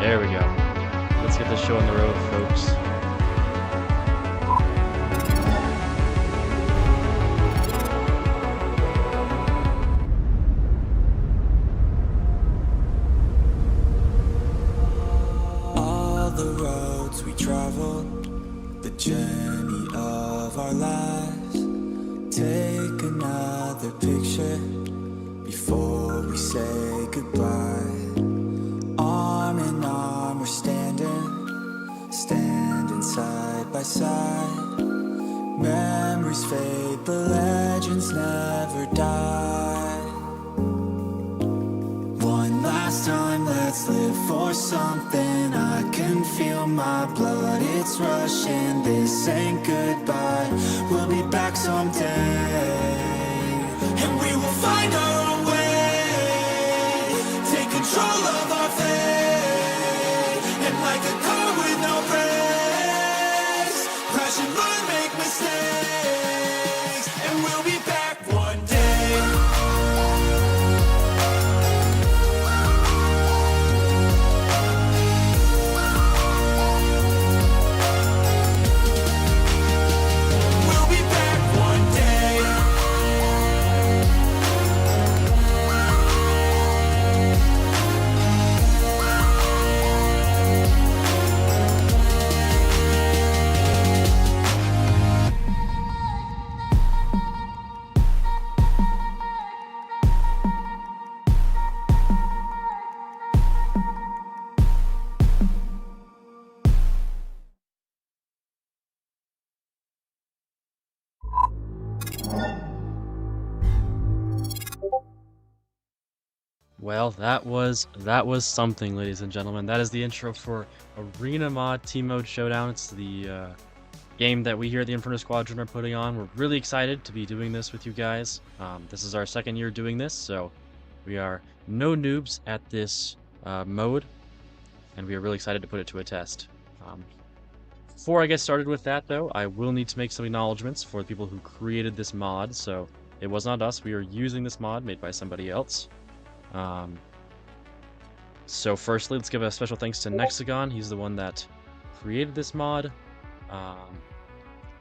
There we go. Let's get this show on the road, folks. All the roads we traveled, the journey of our lives. Take another picture before we say goodbye. Arm in arm we're standing side by side. Memories fade, but legends never die. One last time, let's live for something. I can feel my blood, it's rushing. This ain't goodbye, we'll be back someday. And we will find our own way, take control of our fate. And like a car with no brakes, crash and learn, make mistakes. And we'll be back one day. We'll be back one day. Well, that was something, ladies and gentlemen. That is the intro for Arena Mod Team Mode Showdown. It's the game that we here at the Inferno Squadron are putting on. We're really excited to be doing this with you guys. This is our second year doing this, so we are no noobs at this mode, and we are really excited to put it to a test. Before I get started with that, though, I will need to make some acknowledgements for the people who created this mod. So it was not us. We are using this mod made by somebody else. So firstly, let's give a special thanks to Nexagon. He's the one that created this mod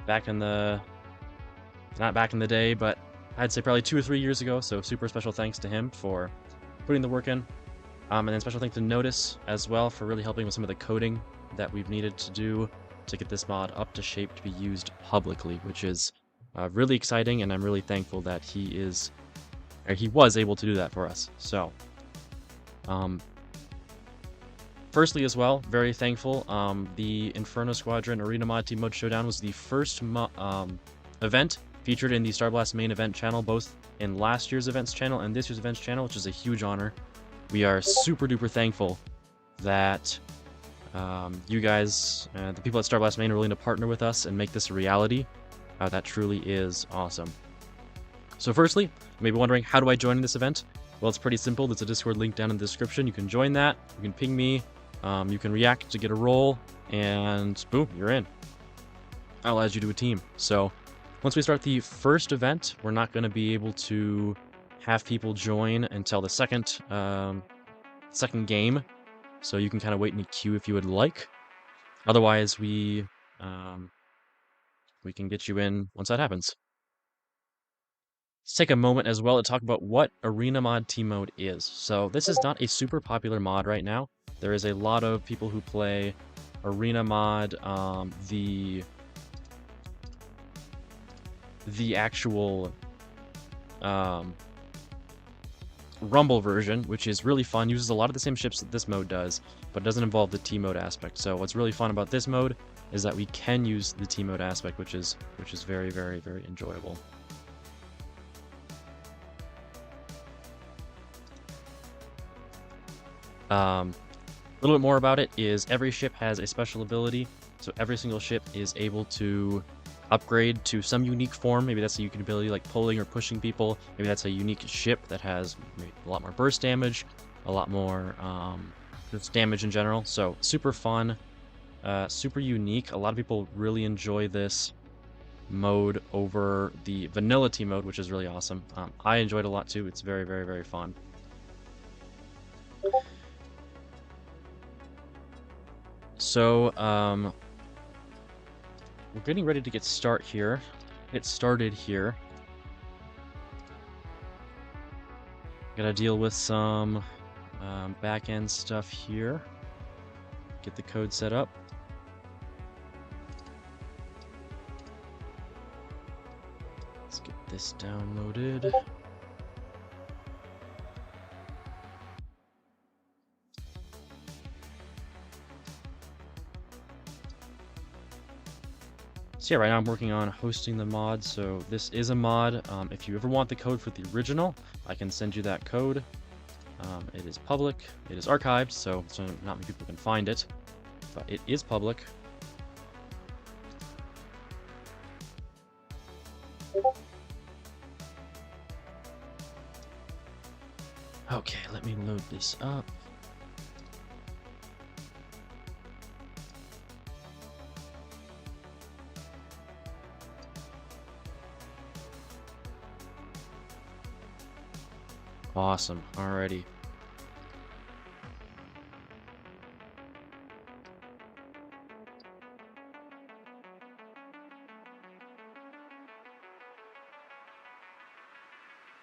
back in the, not back in the day, but I'd say probably 2 or 3 years ago. So super special thanks to him for putting the work in. And then special thanks to Notice as well for really helping with some of the coding that we've needed to do to get this mod up to shape to be used publicly, which is really exciting, and I'm really thankful that he was able to do that for us. So, firstly as well, very thankful. The Inferno Squadron Arena Mod Team Mode Showdown was the first event featured in the Starblast main event channel, both in last year's events channel and this year's events channel, which is a huge honor. We are super duper thankful that you guys, the people at Starblast main, are willing to partner with us and make this a reality. That truly is awesome. So firstly, you may be wondering, how do I join this event? Well, it's pretty simple. There's a Discord link down in the description. You can join that. You can ping me. You can react to get a role, and boom, you're in. I'll add you to a team. So once we start the first event, we're not going to be able to have people join until the second game. So you can kind of wait in the queue if you would like. Otherwise, we can get you in once that happens. Let's take a moment as well to talk about what Arena Mod Team Mode is. So this is not a super popular mod right now. There is a lot of people who play Arena Mod, the actual Rumble version, which is really fun, uses a lot of the same ships that this mode does, but doesn't involve the team mode aspect. So what's really fun about this mode is that we can use the team mode aspect, which is very, very, very enjoyable. A little bit more about it is every ship has a special ability, so every single ship is able to upgrade to some unique form. Maybe that's a unique ability like pulling or pushing people. Maybe that's a unique ship that has a lot more burst damage, a lot more just damage in general. So super fun, super unique. A lot of people really enjoy this mode over the vanilla team mode, which is really awesome. I enjoyed it a lot too. It's very, very, very fun. So, we're getting ready to get started here. Gotta deal with some back-end stuff here. Get the code set up. Let's get this downloaded. So yeah, right now I'm working on hosting the mod, so this is a mod. If you ever want the code for the original, I can send you that code. It is public, it is archived, so not many people can find it, but it is public. Okay, let me load this up. Awesome. Alrighty.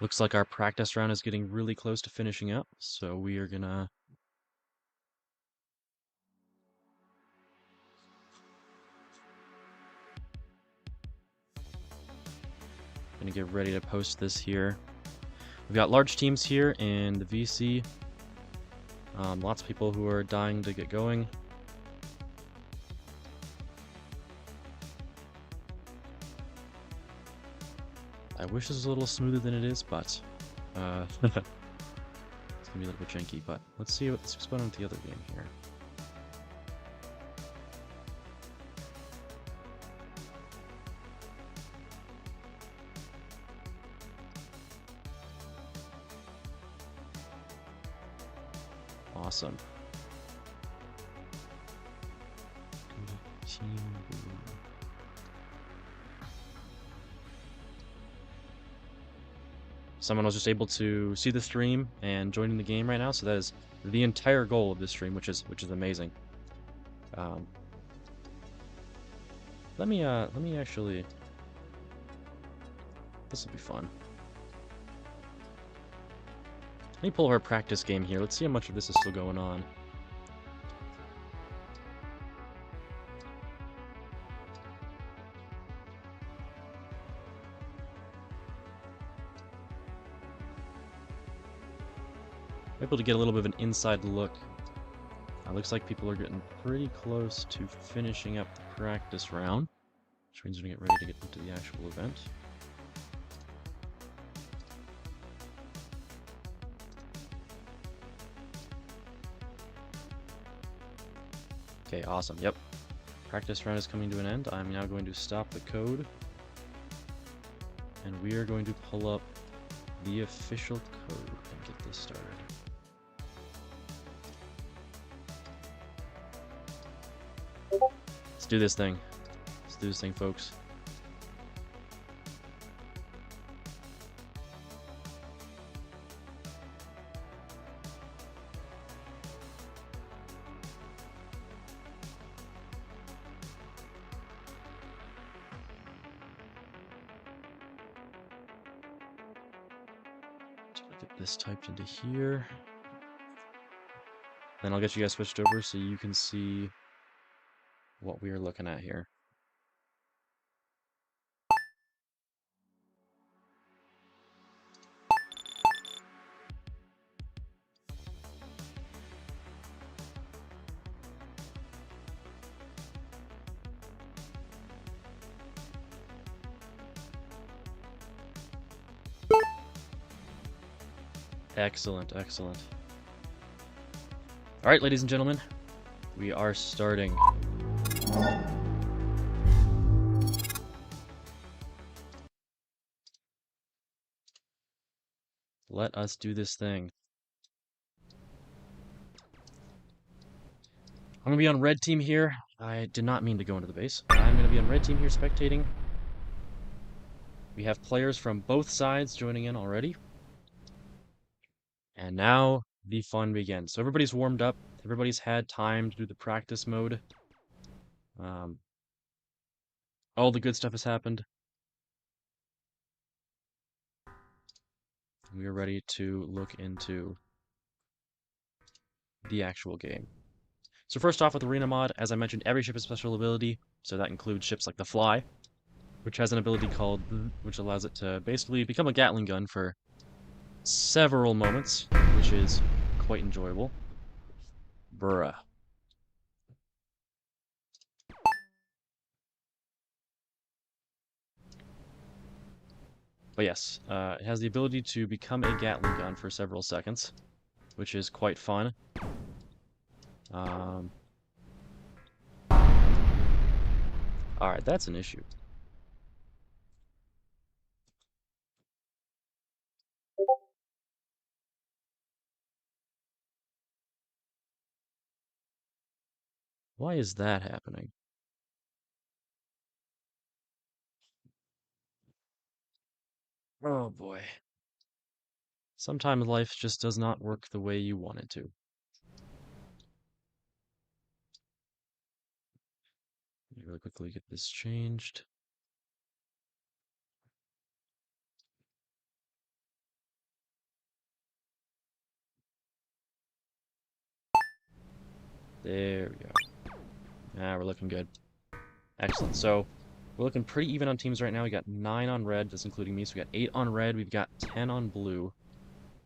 Looks like our practice round is getting really close to finishing up, so we are gonna get ready to post this here. We've got large teams here in the VC. Lots of people who are dying to get going. I wish this was a little smoother than it is, but it's gonna be a little bit janky. But let's see what's going on with the other game here. Awesome. Someone was just able to see the stream and join in the game right now, so that is the entire goal of this stream, which is amazing. Let me actually. This will be fun. Let me pull our practice game here. Let's see how much of this is still going on. I'm able to get a little bit of an inside look. Looks like people are getting pretty close to finishing up the practice round, which means we're gonna get ready to get into the actual event. Okay, awesome. Yep. Practice round is coming to an end. I'm now going to stop the code. And we are going to pull up the official code and get this started. Let's do this thing. Let's do this thing, folks. this typed into here. Then I'll get you guys switched over so you can see what we are looking at here. Excellent, excellent. All right, ladies and gentlemen, we are starting. Let us do this thing. I'm going to be on red team here. I did not mean to go into the base. I'm going to be on red team here spectating. We have players from both sides joining in already. And now the fun begins. So everybody's warmed up. Everybody's had time to do the practice mode. All the good stuff has happened. We are ready to look into the actual game. So first off with Arena Mod, as I mentioned, every ship has special ability. So that includes ships like the Fly, which has an ability called, which allows it to basically become a Gatling gun for several moments, which is quite enjoyable. Bruh. But yes, it has the ability to become a Gatling gun for several seconds, which is quite fun. Alright, that's an issue. Why is that happening? Oh boy. Sometimes life just does not work the way you want it to. Let me really quickly get this changed. There we go. Ah, we're looking good. Excellent. So, we're looking pretty even on teams right now. We got 9 on red, that's including me. So we got 8 on red, we've got 10 on blue.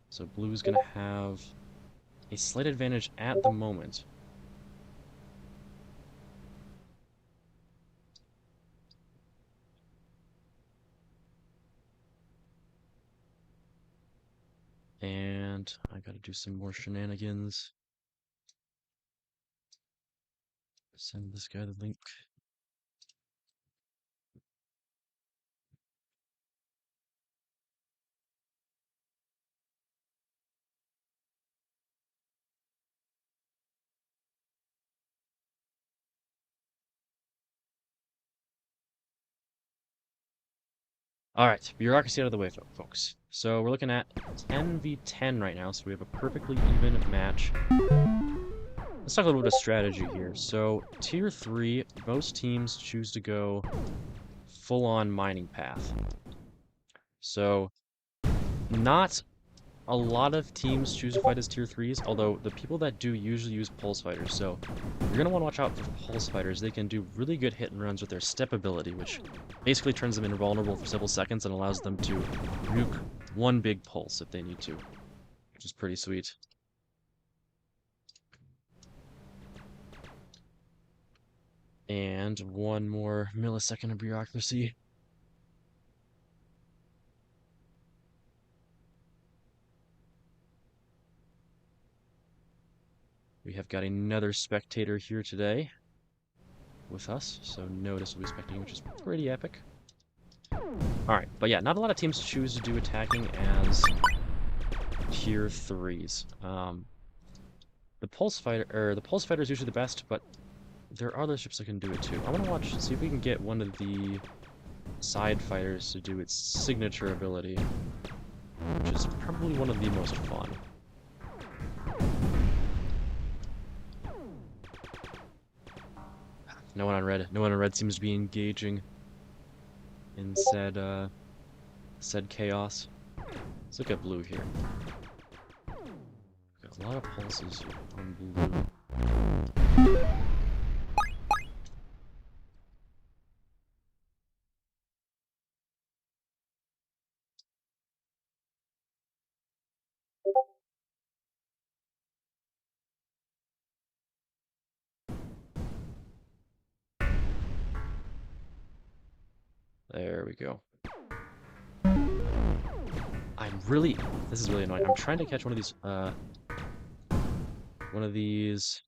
So blue's gonna have a slight advantage at the moment. And I gotta do some more shenanigans. Send this guy the link. Alright, bureaucracy out of the way, folks. So we're looking at 10v10 right now, so we have a perfectly even match. Let's talk a little bit of strategy here. So, Tier 3, most teams choose to go full-on mining path. So, not a lot of teams choose to fight as Tier 3s, although the people that do usually use Pulse Fighters. So, you're going to want to watch out for Pulse Fighters. They can do really good hit and runs with their step ability, which basically turns them invulnerable for several seconds and allows them to nuke one big pulse if they need to, which is pretty sweet. And one more millisecond of bureaucracy. We have got another spectator here today with us, so Notice will be spectating, which is pretty epic. Alright, but yeah, not a lot of teams choose to do attacking as Tier 3s. The Pulse Fighter is usually the best, but there are other ships that can do it too. I want to see if we can get one of the side fighters to do its signature ability, which is probably one of the most fun. No one on red. No one on red seems to be engaging in said chaos. Let's look at blue here. lot of pulses on blue. There we go. This is really annoying. I'm trying to catch one of these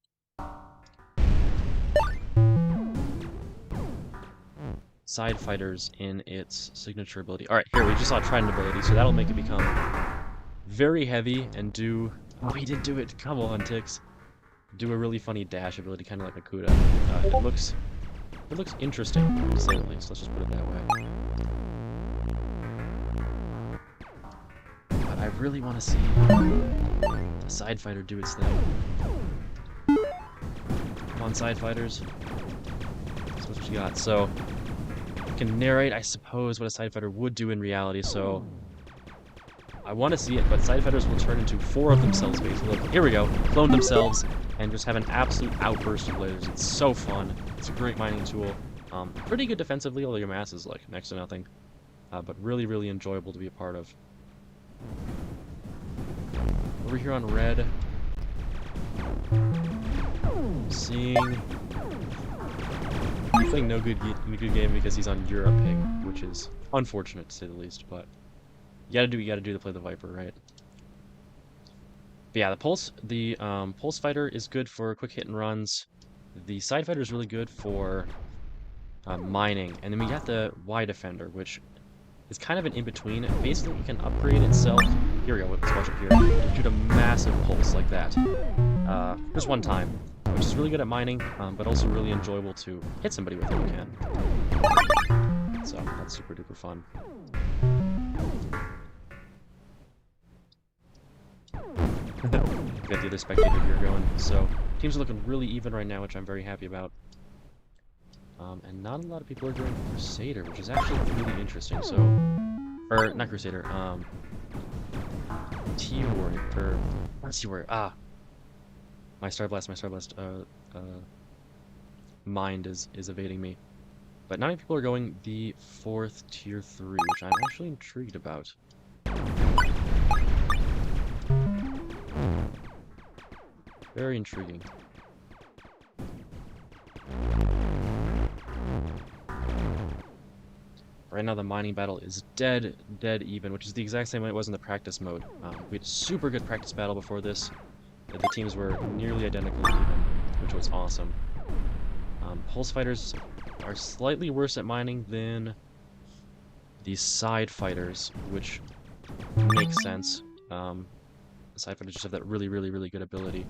side fighters in its signature ability. Alright, here, we just saw Trident ability, so that'll make it become very heavy and do... Oh, he did do it! Come on, Tix! Do a really funny dash ability, kind of like a Kuda. It looks interesting, to say the least. Let's just put it that way. But I really want to see a side fighter do its thing. Come on, side fighters. That's what you got. So, I can narrate, I suppose, what a side fighter would do in reality, so... I want to see it, but side fighters will turn into 4 of themselves, basically. Look, here we go. Clone themselves, and just have an absolute outburst of lasers. It's so fun. It's a great mining tool. Pretty good defensively, although your mass is, like, next to nothing. But really, really enjoyable to be a part of. Over here on red... Seeing... He's playing no good game because he's on Europe ping, which is unfortunate, to say the least, but... You gotta do to play the Viper, right? But yeah, the Pulse Fighter is good for quick hit and runs. The Side Fighter is really good for mining. And then we got the Y Defender, which is kind of an in-between. Basically, it can upgrade itself. Here we go, let's watch up here. Shoot a massive pulse like that. Just one time, which is really good at mining, but also really enjoyable to hit somebody with if you can. So, that's super duper fun. Got the other spectator here going. So, teams are looking really even right now, which I'm very happy about. And not a lot of people are doing Crusader, which is actually really interesting. So, or not Crusader, T-Warrior, or not T-Warrior. My Starblast, mind is evading me. But not many people are going the 4th tier 3, which I'm actually intrigued about. Very intriguing. Right now the mining battle is dead even, which is the exact same way it was in the practice mode. We had a super good practice battle before this. The teams were nearly identical even, which was awesome. Pulse fighters are slightly worse at mining than the side fighters, which makes sense. The side fighters just have that really good ability.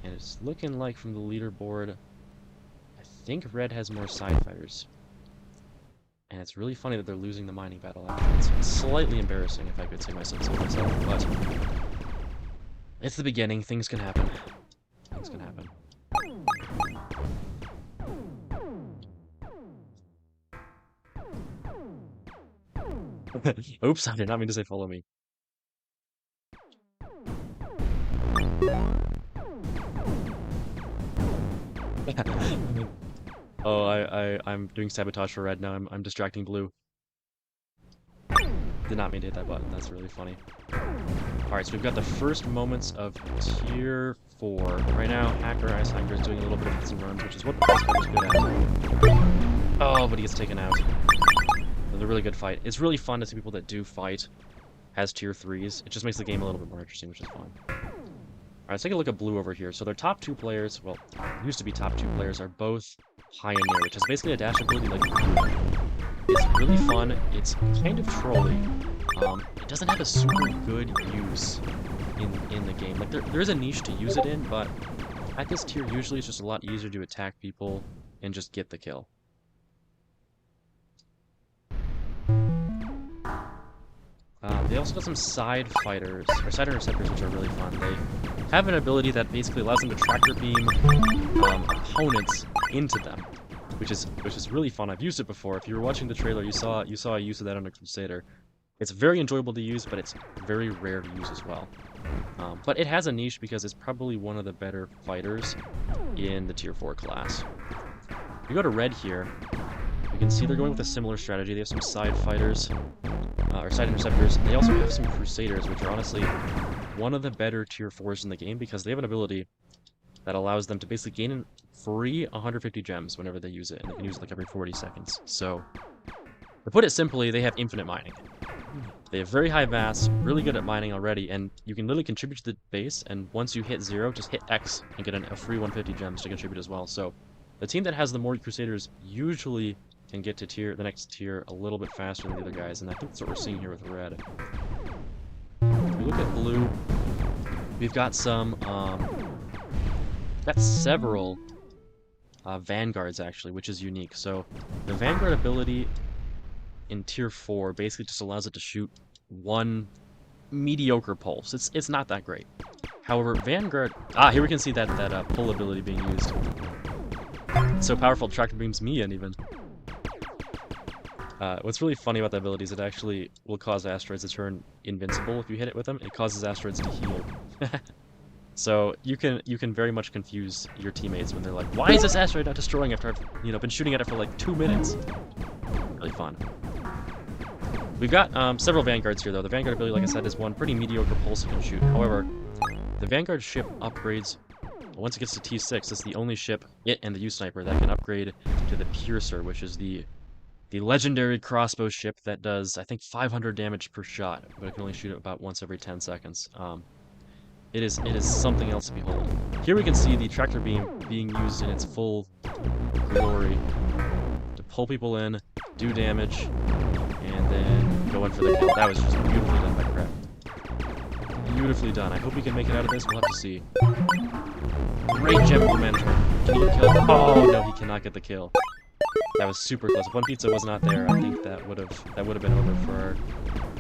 And it's looking like from the leaderboard, I think red has more side fighters. And it's really funny that they're losing the mining battle. It's slightly embarrassing, if I could say myself, but it's the beginning. Things can happen. Things can happen. Oops, I did not mean to say follow me. Oh, I'm doing sabotage for red now. I'm distracting blue. Did not mean to hit that button. That's really funny. Alright, so we've got the first moments of tier 4. Right now, Ice Hacker is doing a little bit of hits and runs, which is what the Pulse Fighter's good at. Oh, but he gets taken out. It was a really good fight. It's really fun to see people that do fight as tier 3s. It just makes the game a little bit more interesting, which is fun. Alright, let's take a look at blue over here. So their top 2 players, well, used to be top 2 players, are both Pioneer, which is basically a dash ability like it's really fun. It's kind of trolly. It doesn't have a super good use in the game. Like there's a niche to use it in, but at this tier usually it's just a lot easier to attack people and just get the kill. They also got some side fighters, or side interceptors, which are really fun. They have an ability that basically allows them to tractor beam opponents into them, which is really fun. I've used it before. If you were watching the trailer, you saw a use of that on a Crusader. It's very enjoyable to use, but it's very rare to use as well. But it has a niche because it's probably one of the better fighters in the Tier 4 class. If you go to Red here, you can see they're going with a similar strategy. They have some side fighters, or side interceptors. They also have some Crusaders, which are honestly one of the better Tier 4s in the game because they have an ability that allows them to basically gain free 150 gems whenever they use it, and they can use it like every 40 seconds. So, to put it simply, they have infinite mining. They have very high VAS, really good at mining already, and you can literally contribute to the base, and once you hit 0, just hit X and get a free 150 gems to contribute as well. So, the team that has the more Crusaders usually can get to the next tier a little bit faster than the other guys, and I think that's what we're seeing here with Red. If we look at Blue, we've got several Vanguards actually, which is unique. So the Vanguard ability in Tier 4 basically just allows it to shoot one mediocre pulse. It's not that great. However, Vanguard... here we can see that pull ability being used. It's so powerful, tractor beams me in even. What's really funny about that ability is it actually will cause asteroids to turn invincible if you hit it with them. It causes asteroids to heal. So you can very much confuse your teammates when they're like, "Why is this asteroid not destroying after I've been shooting at it for like 2 minutes?" Really fun. We've got several Vanguards here though. The Vanguard ability, like I said, is one pretty mediocre pulse it can shoot. However, the Vanguard ship upgrades once it gets to T6. It's the only ship, it and the U-Sniper, that can upgrade to the Piercer, which is the legendary crossbow ship that does, I think, 500 damage per shot, but it can only shoot it about once every 10 seconds. It is something else to behold. Here we can see the tractor beam being used in its full glory to pull people in, do damage, and then go in for the kill. That was just beautifully done by Crep. Beautifully done. I hope we can make it out of this. We'll have to see. Great gem management. Can he kill? Oh no, he cannot get the kill. That was super close. If one pizza was not there, I think that would have been over for our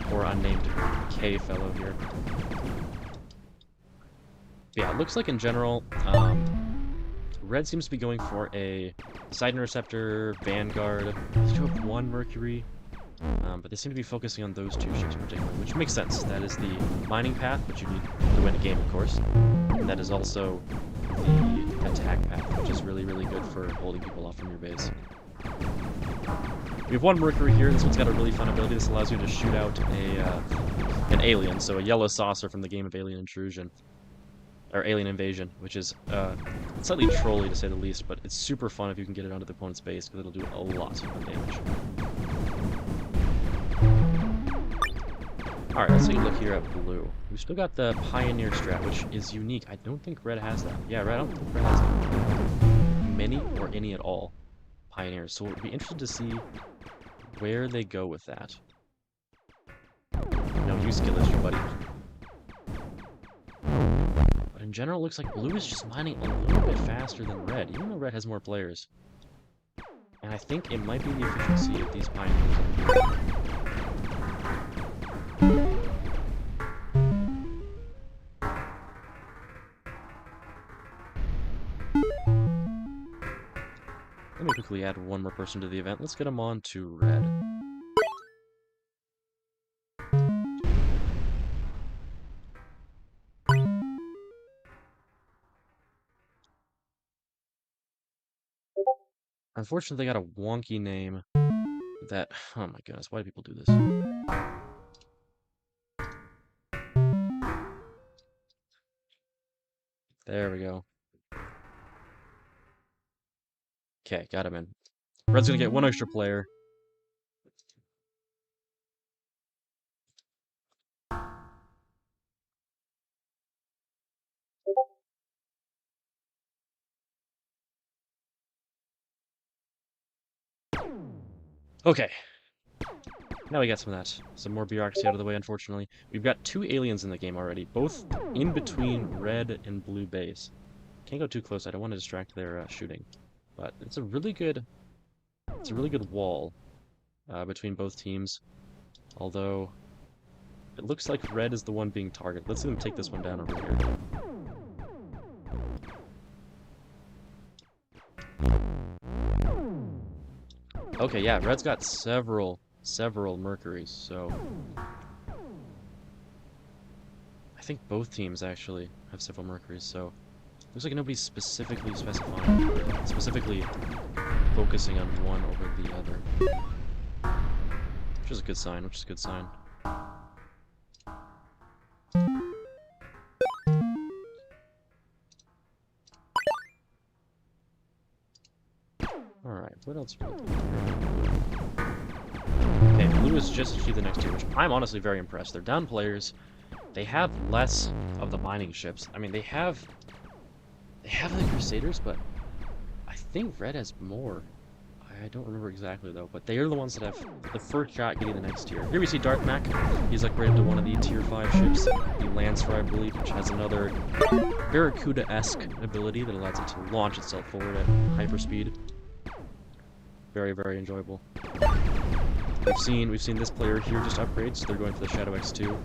poor unnamed K fellow here. Yeah, it looks like in general, Red seems to be going for a side interceptor, Vanguard. They do have one Mercury, but they seem to be focusing on those two ships in particular, which makes sense. That is the mining path, which you need to win a game, of course, and that is also the attack path, which is really, really good for holding people off from your base. We have one Mercury here. This one's got a really fun ability. This allows you to shoot out an alien, so a yellow saucer from the game of Alien Intrusion. Or Alien Invasion, which is slightly trolly to say the least, but it's super fun if you can get it onto the opponent's base, because it'll do a lot of damage. Alright, let's take a look here at Blue. We've still got the Pioneer strat, which is unique. I don't think Red has that. Yeah, Red, I don't think Red has many or any at all Pioneers, so we'll be interested to see where they go with that. No, you skill issue, buddy. In general, it looks like Blue is just mining a little bit faster than Red, even though Red has more players. And I think it might be the efficiency of these Pioneers. Let me quickly add one more person to the event. Let's get him on to Red. Unfortunately, they got a wonky name that... Oh my goodness, why do people do this? There we go. Okay, got him in. Red's gonna get one extra player. Okay. Now we got some more bureaucracy out of the way, unfortunately. We've got 2 aliens in the game already, both in between Red and Blue base. Can't go too close, I don't want to distract their shooting. But it's a really good wall between both teams. Although, it looks like Red is the one being targeted. Let's see them take this one down over here. Okay, yeah, Red's got several Mercuries, so... I think both teams actually have several Mercuries, so looks like nobody's specifically specifying, or specifically focusing on one over the other. Which is a good sign, which is a good sign. Alright, what else do we do? Okay, blue has just achieved the next tier, which I'm honestly very impressed. They're down players. They have less of the mining ships. I mean, they have the Crusaders, but I think red has more. I don't remember exactly though, but they are the ones that have the first shot getting the next tier. Here we see Dark Mac. He's upgraded to one of the tier 5 ships, the Lancer, I believe, which has another Barracuda-esque ability that allows it to launch itself forward at hyperspeed. Very, very enjoyable. We've seen this player here just upgrade, so they're going for the Shadow X2.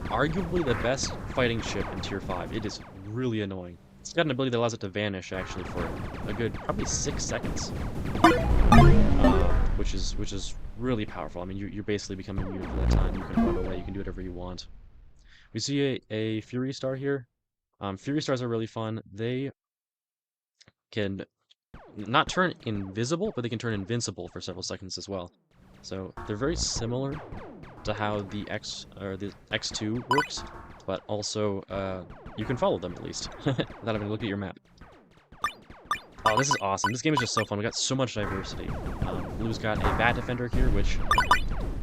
Arguably the best fighting ship in tier 5. It is really annoying. It's got an ability that allows it to vanish actually for a good probably 6 seconds, which is really powerful. I mean, you're basically becoming immune for that time. You can run away. You can do whatever you want. We see a Fury Star here. Fury Stars are really fun. They can not turn invisible, but they can turn invincible for several seconds as well. So they're very similar to how the X2 works, but also you can follow them at least without having to look at your map. Oh, this is awesome! This game is just so fun. We got so much diversity. Blue's got a Bat Defender here, which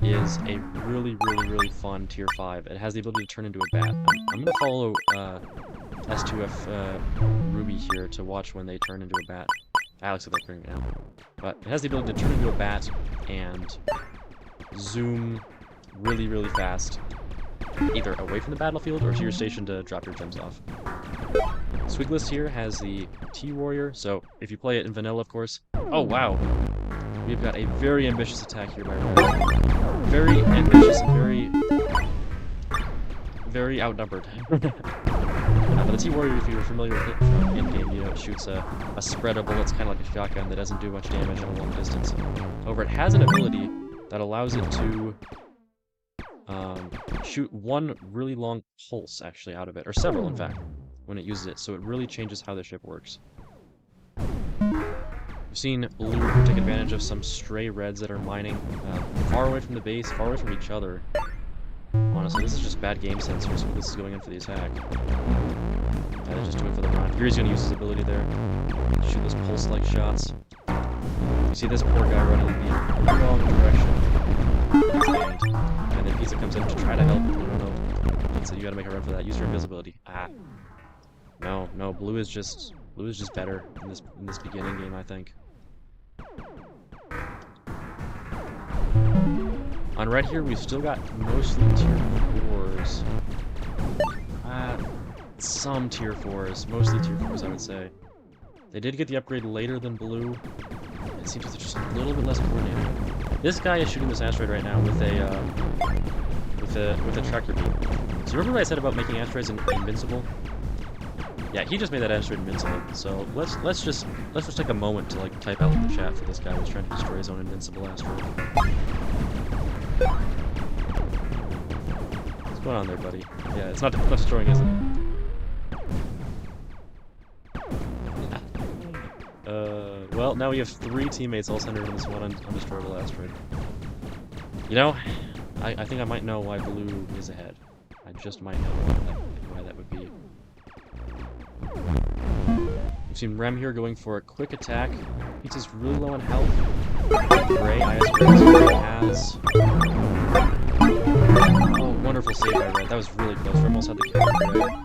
is a really fun tier 5. It has the ability to turn into a bat. I'm gonna follow S2F Ruby here to watch when they turn into a bat. Alex is upgrading now. But it has the ability to turn into a bat and zoom really fast, either away from the battlefield or to your station to drop your gems off. Swigless here has the T-Warrior, so if you play it in vanilla, of course. Oh, wow. We've got a very ambitious attack here by Red. Very ambitious and very outnumbered. But the T-Warrior, if you're familiar with it from in-game, you know, it shoots a spread of bullets, kind of like a shotgun that doesn't do much damage at a long distance. However, it has an ability that allows it to shoot one really long pulse, actually, out of it, or several, in fact, when it uses it, so it really changes how the ship works. We've seen blue take advantage of some stray reds that are mining far away from the base, far away from each other. Honestly, this is just bad game sense here, so this is going in for the attack. And just do it for the run. Here he's going to use his ability there. Shoot those pulse-like shots. You see this poor guy running in the wrong direction. And then Pizza comes in to try to help. No. Pizza, you gotta make a run for that. Use your invisibility. Ah. No, blue is just better in this beginning game, I think. On red here, we've still got mostly tier 4s. Some tier 4s. Mostly tier 4s, I would say. They did get the upgrade later than blue. It seems like they're just a little bit less coordinated. This guy is shooting this asteroid right now with a tractor beam. So remember what I said about making asteroids invincible? Yeah, he just made that asteroid invincible. So let's just take a moment to like type out in the chat for this guy who's trying to destroy his own invincible asteroid. What's going on there, buddy? Yeah, it's not destroying, is it? Well, now we have 3 teammates all centered in this one undestroyable asteroid. You know, I think I might know why blue is ahead. I just might know why that would be. We've seen Rem here going for a quick attack. Pizza's really low on health. Gray, IS Gray has... Oh, wonderful save by Red. That was really close. Rem almost had the kill on Gray.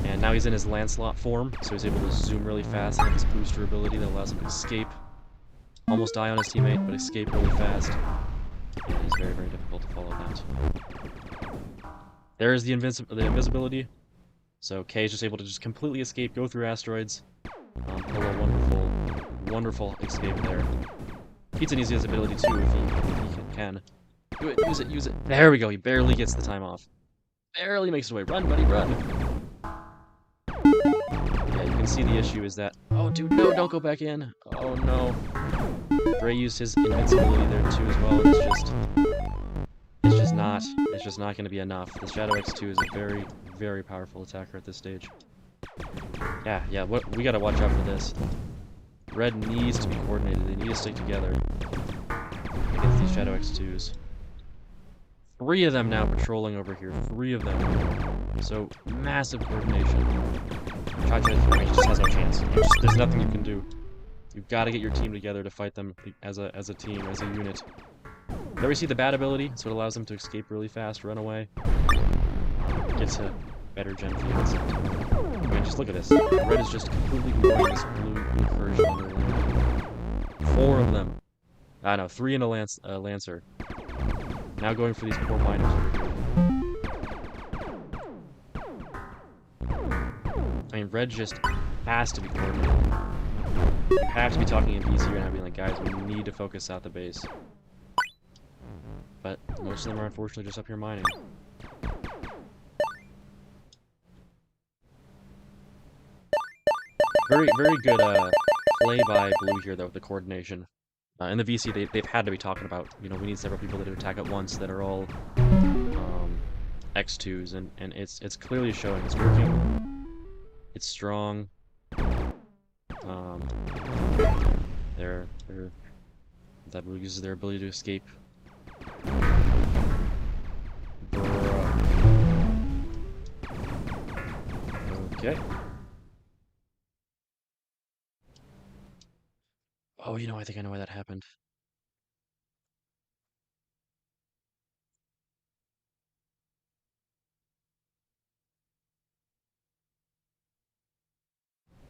And now he's in his Lancelot form, so he's able to zoom really fast and have this booster ability that allows him to escape. Almost die on his teammate, but escape really fast. And it is very, very difficult to follow that. There is the invisibility. So Kay is just able to just completely escape, go through asteroids. Pull a wonderful escape there. Pizza needs his ability too if he can. Do it, use it. There we go, he barely gets the time off. Barely makes it away. Run, buddy, run! Yeah, you can see the issue is that... Oh, dude, no, don't go back in! Oh, no. Bray used his invincibility there too as well, and it's just not. It's just not going to be enough. The Shadow X2 is a very, very powerful attacker at this stage. Yeah. We got to watch out for this. Red needs to be coordinated. They need to stick together against these Shadow X2s. 3 of them now patrolling over here. 3 of them. So, massive coordination. Charge just has no chance. There's nothing you can do. You've got to get your team together to fight them as a team, as a unit. There we see the bat ability, so it allows them to escape really fast, run away. Get to better gen fields. I mean, just look at this. Red is just completely ignoring this blue version of their land. 4 of them. I know, 3 in a Lancer. Now going for these poor miners over here. I mean, Red just has to be coordinated. You have to be talking in BC right now, being like, guys, we need to focus out the base. But most of them are unfortunately just up here mining. Very good play by Blue here, though, with the coordination. In the VC, they've had to be talking about, we need several people that attack at once that are all X2s, and it's clearly showing. It's working. It's strong. That uses their ability to escape. Okay. Oh, I think I know why that happened.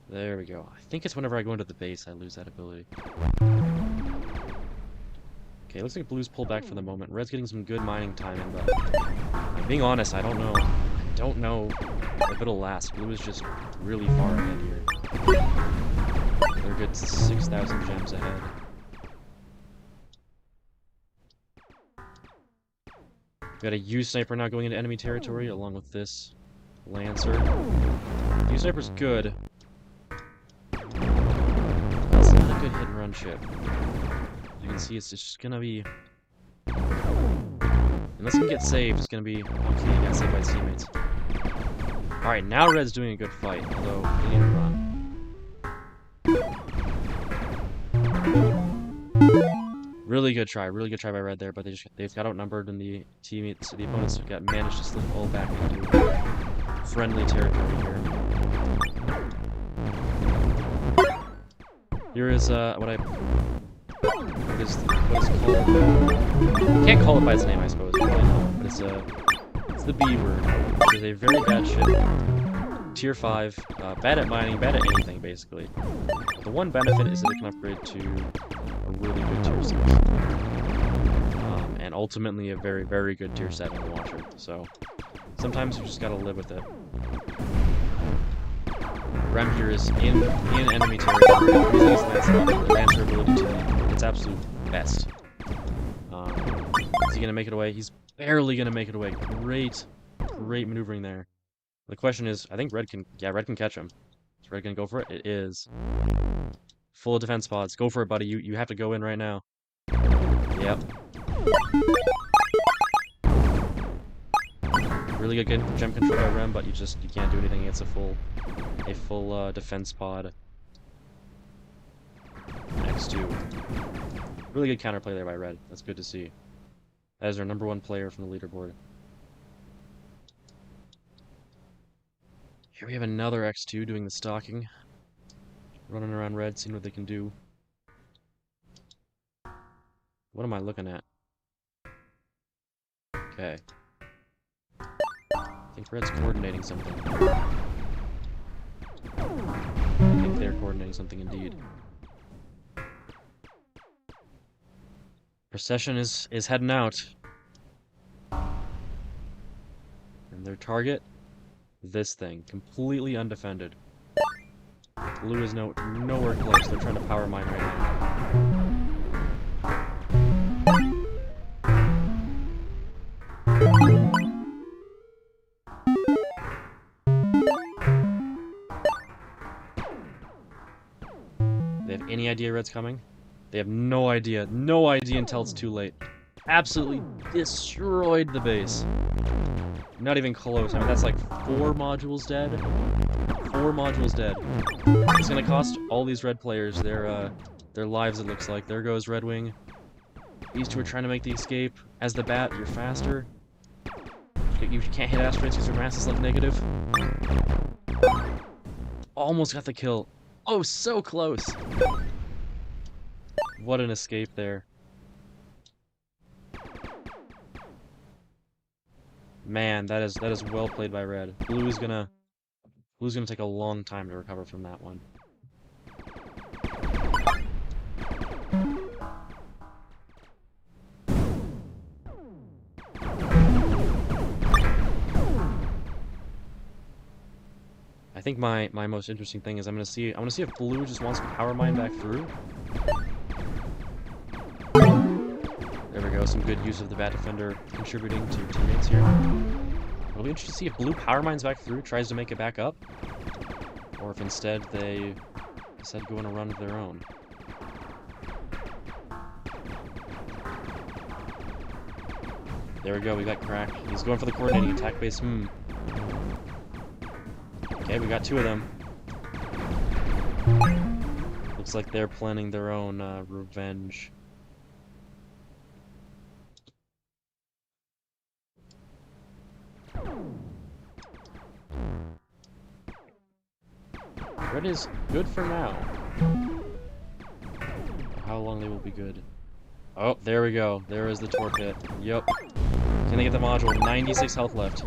There we go. I think it's whenever I go into the base I lose that ability. Okay, looks like Blue's pulled back for the moment. Red's getting some good mining time in, but being honest, I don't know. I don't know if it'll last. Blue is just really far ahead here. They're a good 6,000 gems ahead. We got a U sniper now going into enemy territory, along with this Lancer. U sniper's good. It's not a good hit and run ship. You can see it's just gonna be... Unless he can get saved, it's gonna be... Okay, he got saved by his teammates. Alright, now Red's doing a good fight, although he need to run. Really good try by Red there, but they've got outnumbered, and the opponents managed to slip all back into friendly territory here. Here is what is called. You can't call it by its name, I suppose. Really, but it's the B word. It is a very bad ship. Tier 5, bad at mining, bad at anything basically. The one benefit is that it can upgrade to a really good tier 6. And ultimately a very, very good tier 7 launcher. So sometimes you just gotta live with it. Rem here is in enemy territory, using his Lancer ability to its absolute best. Is he gonna make it away? He's barely gonna make it away. Great maneuvering there. The question is, I think Red can catch him. Is Red gonna go for it? It is. Full of defense pods. Go for it, buddy. You have to go in right now. Yep. Really good gem control by Rem, but you can't do anything against a full defense pod. X2. Really good counterplay there by Red. That's good to see. That is our #1 player from the leaderboard. Here we have another X2 doing the stalking. Running around Red, seeing what they can do. What am I looking at? Okay. I think Red's coordinating something. I think they're coordinating something indeed. Procession is heading out. And their target? This thing. Completely undefended. Blue is nowhere close. They're trying to power mine right now. They have any idea Red's coming? They have no idea. No idea until it's too late. absolutely destroyed the base. Not even close. I mean, that's like 4 modules dead. 4 modules dead. It's gonna cost all these red players their lives, it looks like. There goes Red Wing. These two are trying to make the escape. As the bat, you're faster. You can't hit asteroids because your mass is left negative. Almost got the kill. Oh, so close. What an escape there. Man, that is well played by Red. Blue's gonna take a long time to recover from that one. I think my most interesting thing is I want to see if Blue just wants to power mine back through. There we go, some good use of the Bat Defender contributing to teammates here. It'll be interesting to see if Blue power mines back through, tries to make it back up, or if instead they go on a run of their own. There we go, we got Crack. He's going for the coordinating attack base. Okay, we got 2 of them. Looks like they're planning their own revenge. Red is good for now. How long they will be good. Oh, there we go. There is the torp hit. Yup. Can they get the module? 96 health left.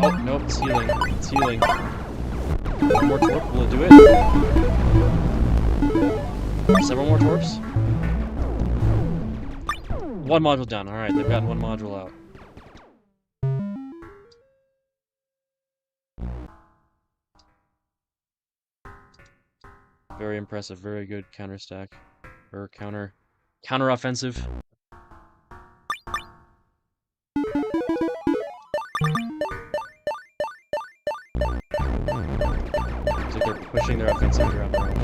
Oh, nope, it's healing. It's healing. One more torp, will it do it? Several more torps? 1 module down, alright, they've gotten 1 module out. Very impressive, very good counter stack. Or counter offensive. Pushing their offensive around the road.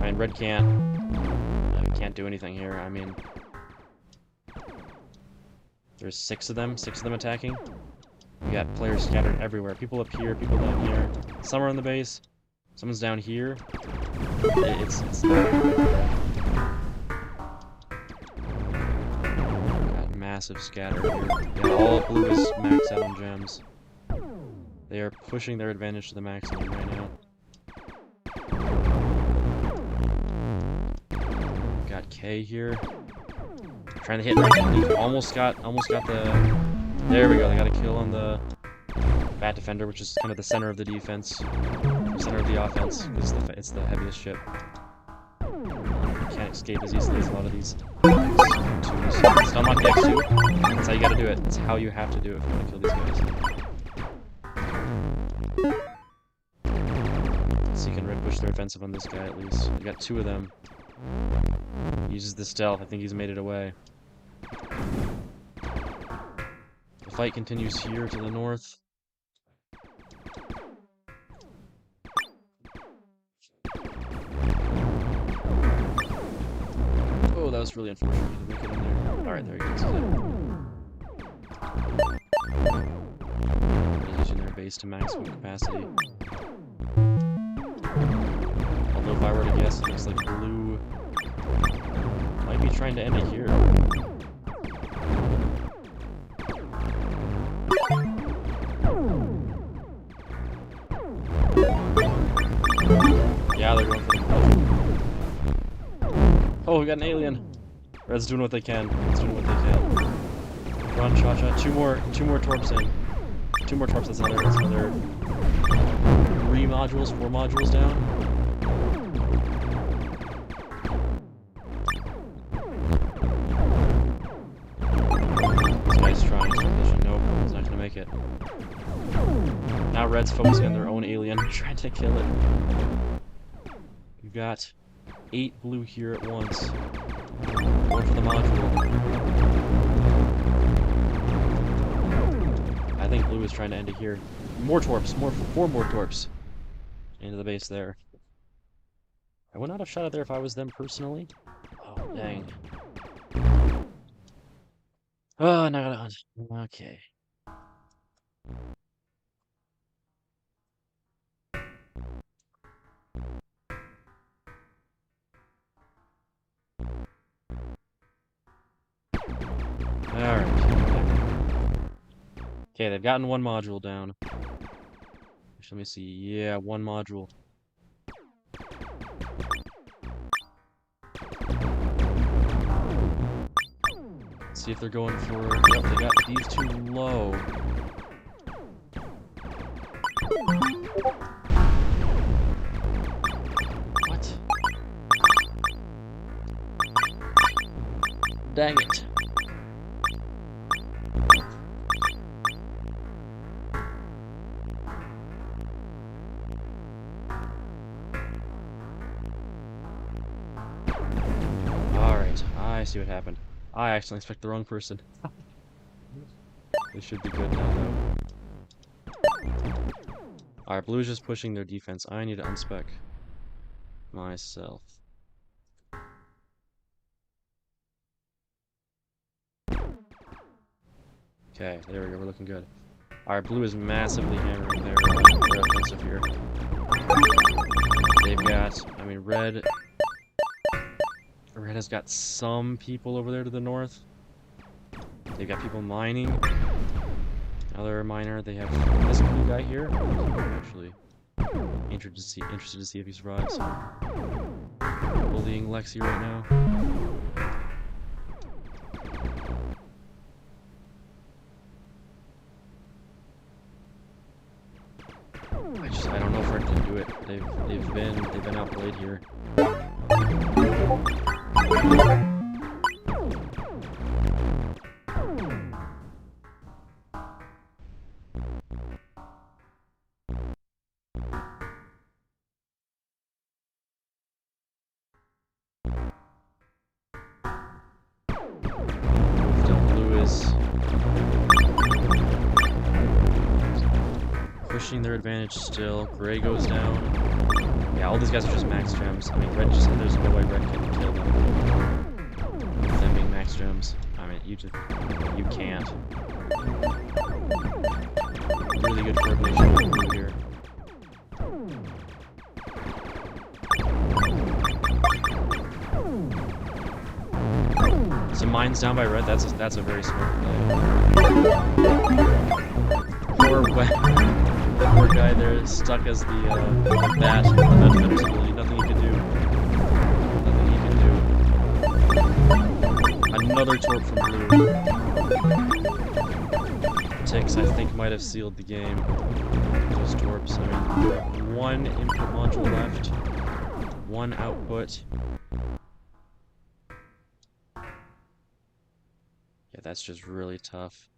I mean, Red can't do anything here. I mean, there's 6 of them attacking. We got players scattered everywhere. People up here, people down here. Some are on the base. Someone's down here. It's not good. Got massive scatter here. Yeah, all of Blue is maxed out on gems. They are pushing their advantage to the maximum right now. Got K here. Trying to hit almost got the. There we go. They got a kill on the Bat Defender, which is kind of the center of the defense, center of the offense. It's the heaviest ship. Can't escape as easily as a lot of these. Just unlock the X2. That's how you gotta do it. That's how you have to do it if you want to kill these guys. Let's see, can Red push their offensive on this guy at least? We got 2 of them. He uses the stealth. I think he's made it away. The fight continues here to the north. Oh, that was really unfortunate. He didn't make it in there. Alright, there he goes. They're using their base to maximum capacity. Although if I were to guess, it looks like Blue might be trying to end it here. Yeah, they're going for the push. Oh, we got an alien. Red's doing what they can. Red's doing what they can. Run, Cha-Cha. 2 more torps in. 2 more torps. That's another 3 modules, 4 modules down. This guy's trying to position. Nope, he's not gonna make it. Now Red's focusing on their own alien, trying to kill it. We've got 8 Blue here at once. Going for the module. I think Blue is trying to end it here. More torps, 4 more torps. Into the base there. I would not have shot it there if I was them personally. Oh, dang. Oh, no. Okay. Alright. Okay, they've gotten one module down. Let me see. Yeah, one module. Let's see if they're going for... Yep, they got these two low. What? Dang it. Alright, I see what happened. I accidentally expect the wrong person. They should be good now, though. Alright, blue's just pushing their defense. I need to unspec myself. Okay, there we go. We're looking good. Alright, blue is massively hammering their offensive here. They've got, I mean, red has got some people over there to the north. They've got people mining. Another miner. They have this blue guy here. I'm actually interested to see if he survives. Bullying Lexi right now. I don't know if Red can do it. They've been outplayed here. Pushing their advantage still. Gray goes down. Yeah, all these guys are just max gems. I mean, red just, there's no way red can kill them. With them being max gems. I mean, you can't. Really good coordination here. Some mines down by red, that's a very smart play. Poor guy there, stuck as the bat defender's ability. Nothing he can do. Nothing he can do. Another torp from blue. Ticks, I think, might have sealed the game. Those torps. I mean, one input module left. One output. Yeah, that's just really tough.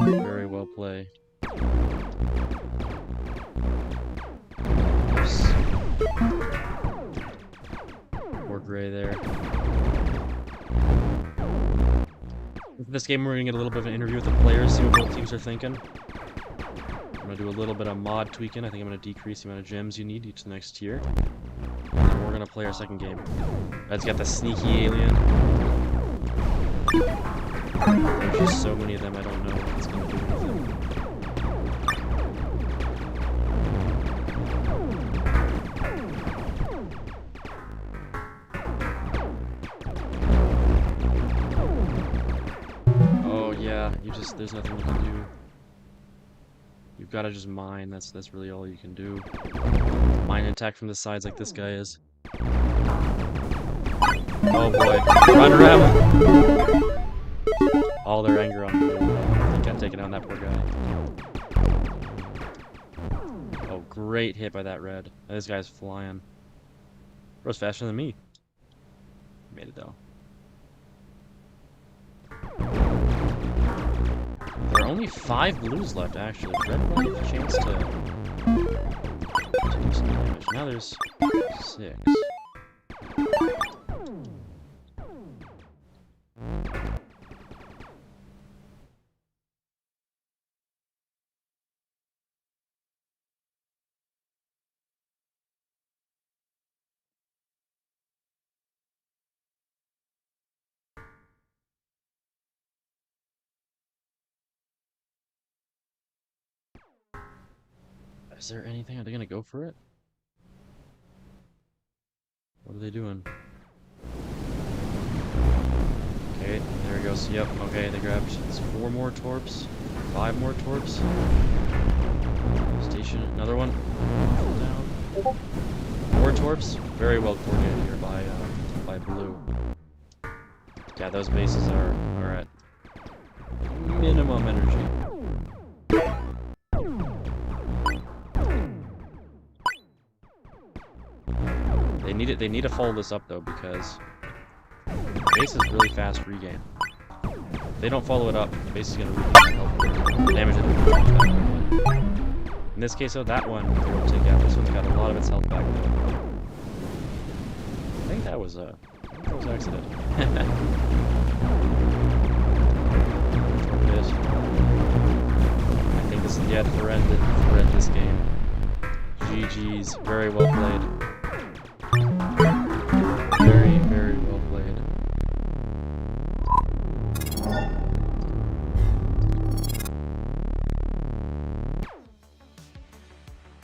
Very well played. Poor Gray there. For this game, we're going to get a little bit of an interview with the players, see what both teams are thinking. I'm going to do a little bit of mod tweaking. I think I'm going to decrease the amount of gems you need each next tier. And we're going to play our second game. Red's got the sneaky alien. There's just so many of them, I don't know what it's going to do with them. Oh yeah, there's nothing you can do. You've got to just mine, that's really all you can do. Mine and attack from the sides like this guy is. Oh boy, run around! All their anger on blue. They got taken on that poor guy. Oh, great hit by that red. This guy's flying. Bro's faster than me. Made it though. There are only 5 blues left actually. Red might have a chance to do some damage. Now there's 6. Is there anything? Are they gonna go for it? What are they doing? Okay, there it goes. Yep, okay, they grabbed 4 more torps, 5 more torps. Station, another one. Down. 4 torps. Very well coordinated here by blue. Yeah, those bases are at minimum energy. They need to follow this up though, because base is really fast regain. If they don't follow it up, the base is gonna regain health. The damage it will. In this case though, that one they won't take out. This one's got a lot of its health back though. I think that was an accident. I think this is the end for end this game. GG's, very well played. Very, very well played.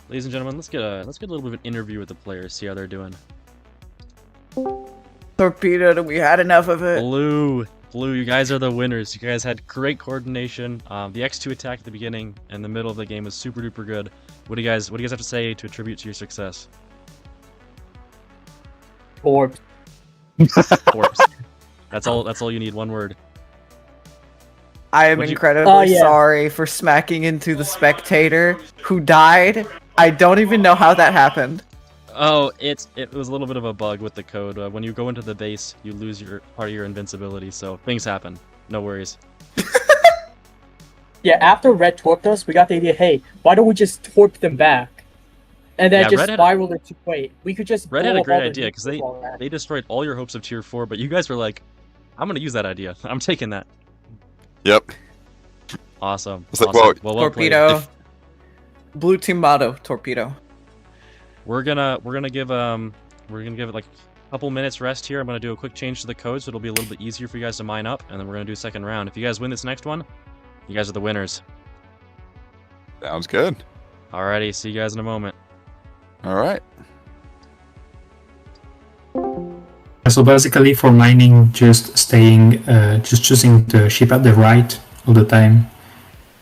Ladies and gentlemen, let's get a little bit of an interview with the players, see how they're doing. Torpedoed, we had enough of it. Blue, you guys are the winners. You guys had great coordination. The X2 attack at the beginning and the middle of the game was super duper good. What do you guys have to say to attribute to your success? Orbs. Corpse. That's all you need, one word. I am incredibly sorry for smacking into the spectator who died. I don't even know how that happened. Oh, it was a little bit of a bug with the code. When you go into the base, you lose your part of your invincibility, so things happen. No worries. Yeah, after Red torped us, we got the idea, hey, why don't we just torp them back? And then just spiraled into wait. We could just Red had a great idea because they destroyed all your hopes of tier 4, but you guys were like, I'm gonna use that idea. I'm taking that. Yep. Awesome. It's like, awesome. well, torpedo. Blue team motto, torpedo. We're gonna give it like a couple minutes rest here. I'm gonna do a quick change to the code so it'll be a little bit easier for you guys to mine up, and then we're gonna do a second round. If you guys win this next one, you guys are the winners. Sounds good. Alrighty, see you guys in a moment. All right. So basically for mining, just staying, just choosing the ship at the right all the time,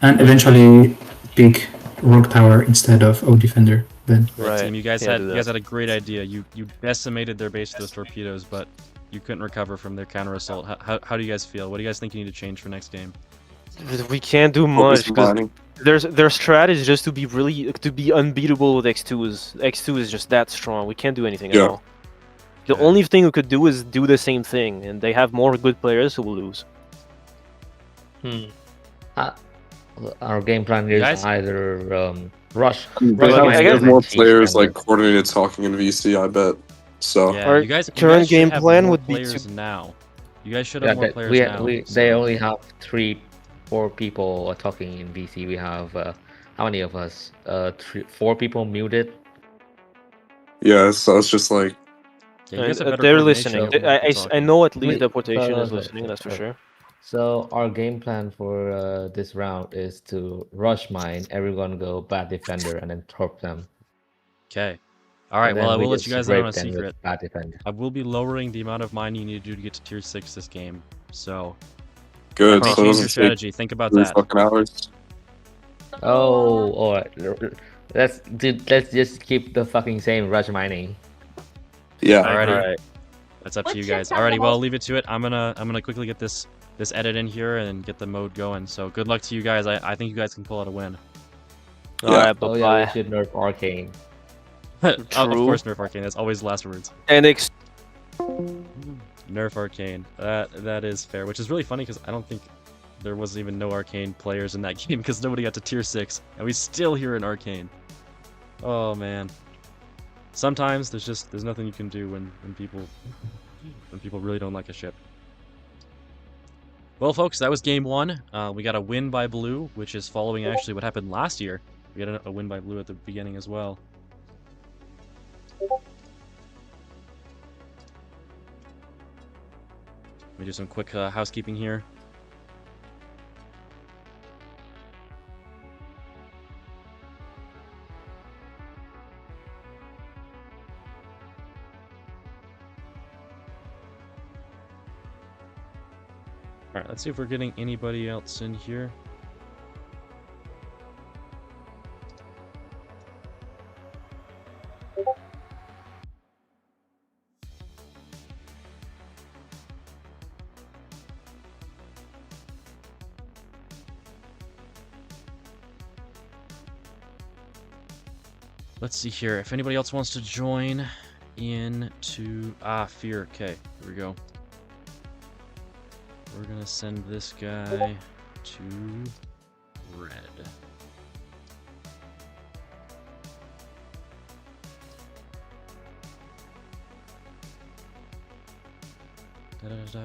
and eventually pick Rogue Tower instead of O Defender. Then right. Team, you guys had a great idea. You decimated their base with those torpedoes, but you couldn't recover from their counter assault. How do you guys feel? What do you guys think you need to change for next game? We can't do much because their strat is just to be unbeatable with X2s. X2 is just that strong. We can't do anything at all. The only thing we could do is do the same thing, and they have more good players, so we'll lose. Our game plan is either rush. I guess more players like coordinated talking in VC, I bet. So yeah, our current game plan would be to now. You guys should have more players now. They only have 4 people talking in VC. We have how many of us? 4 people muted. Yeah, so it's just like they're listening. I know at least the portation is listening. That's for sure. So our game plan for this round is to rush mine. Everyone go bad defender and then torp them. Okay. All right. Well, I will let you guys know on a secret. Bad defender. I will be lowering the amount of mine you need to do to get to tier 6 this game. So. Good. So change your strategy. Think about that. Fucking hours. Oh, all right. Let's just keep the fucking same rush mining. Yeah. Alrighty. That's up to you guys. Alrighty. Well, I'll leave it to it. I'm gonna quickly get this edit in here and get the mode going. So good luck to you guys. I think you guys can pull out a win. Alright, oh yeah, we should nerf Arcane. Of course, nerf Arcane. That's always the last words. And nerf Arcane. That is fair. Which is really funny because I don't think there was even no Arcane players in that game because nobody got to tier 6, and we still hear an Arcane. Oh man. Sometimes there's nothing you can do when people really don't like a ship. Well, folks, that was game 1. We got a win by blue, which is following actually what happened last year. We got a win by blue at the beginning as well. Let me do some quick housekeeping here. Alright, let's see if we're getting anybody else in here. Let's see here. If anybody else wants to join into... Fear. Okay, here we go. We're gonna send this guy to red. Da-da-da.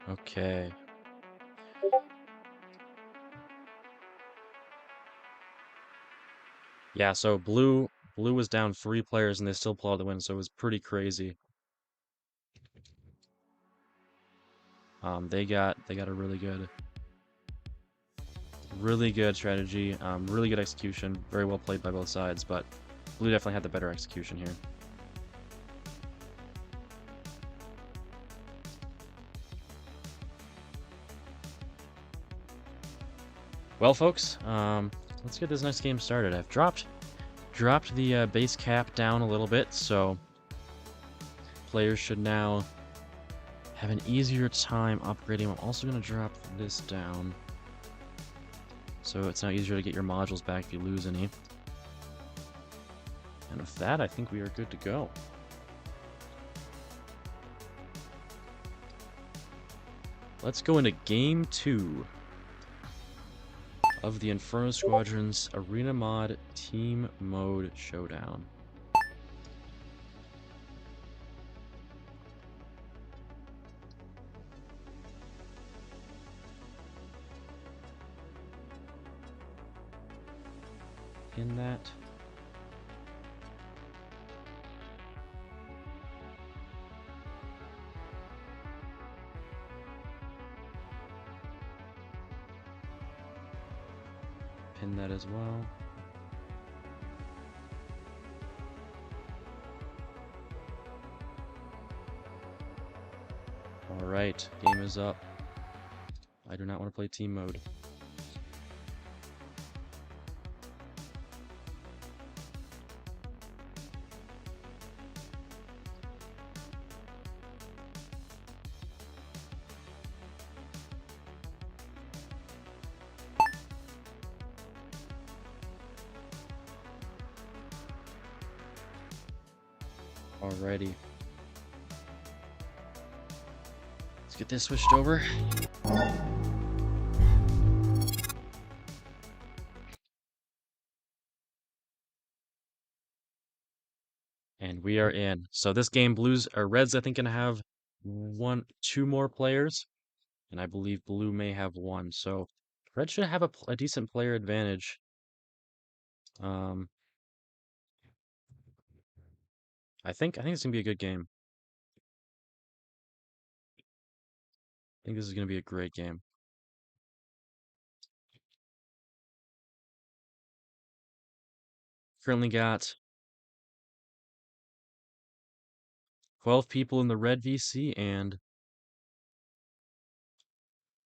Okay. Yeah, so blue was down 3 players and they still pulled out the win, so it was pretty crazy. They got a really good strategy, really good execution, very well played by both sides, but blue definitely had the better execution here. Well, folks, let's get this next game started. I've dropped the base cap down a little bit, so players should now have an easier time upgrading. I'm also going to drop this down, so it's now easier to get your modules back if you lose any. And with that, I think we are good to go. Let's go into Game 2 of the Inferno Squadron's Arena Mod Team Mode Showdown. In that. Pin that as well. Alright, game is up. I do not want to play team mode. Alrighty. Let's get this switched over. And we are in. So this game, blues or reds, I think, gonna have 2 more players, and I believe blue may have 1. So red should have a decent player advantage. I think it's gonna be a good game. I think this is gonna be a great game. Currently got 12 people in the red VC and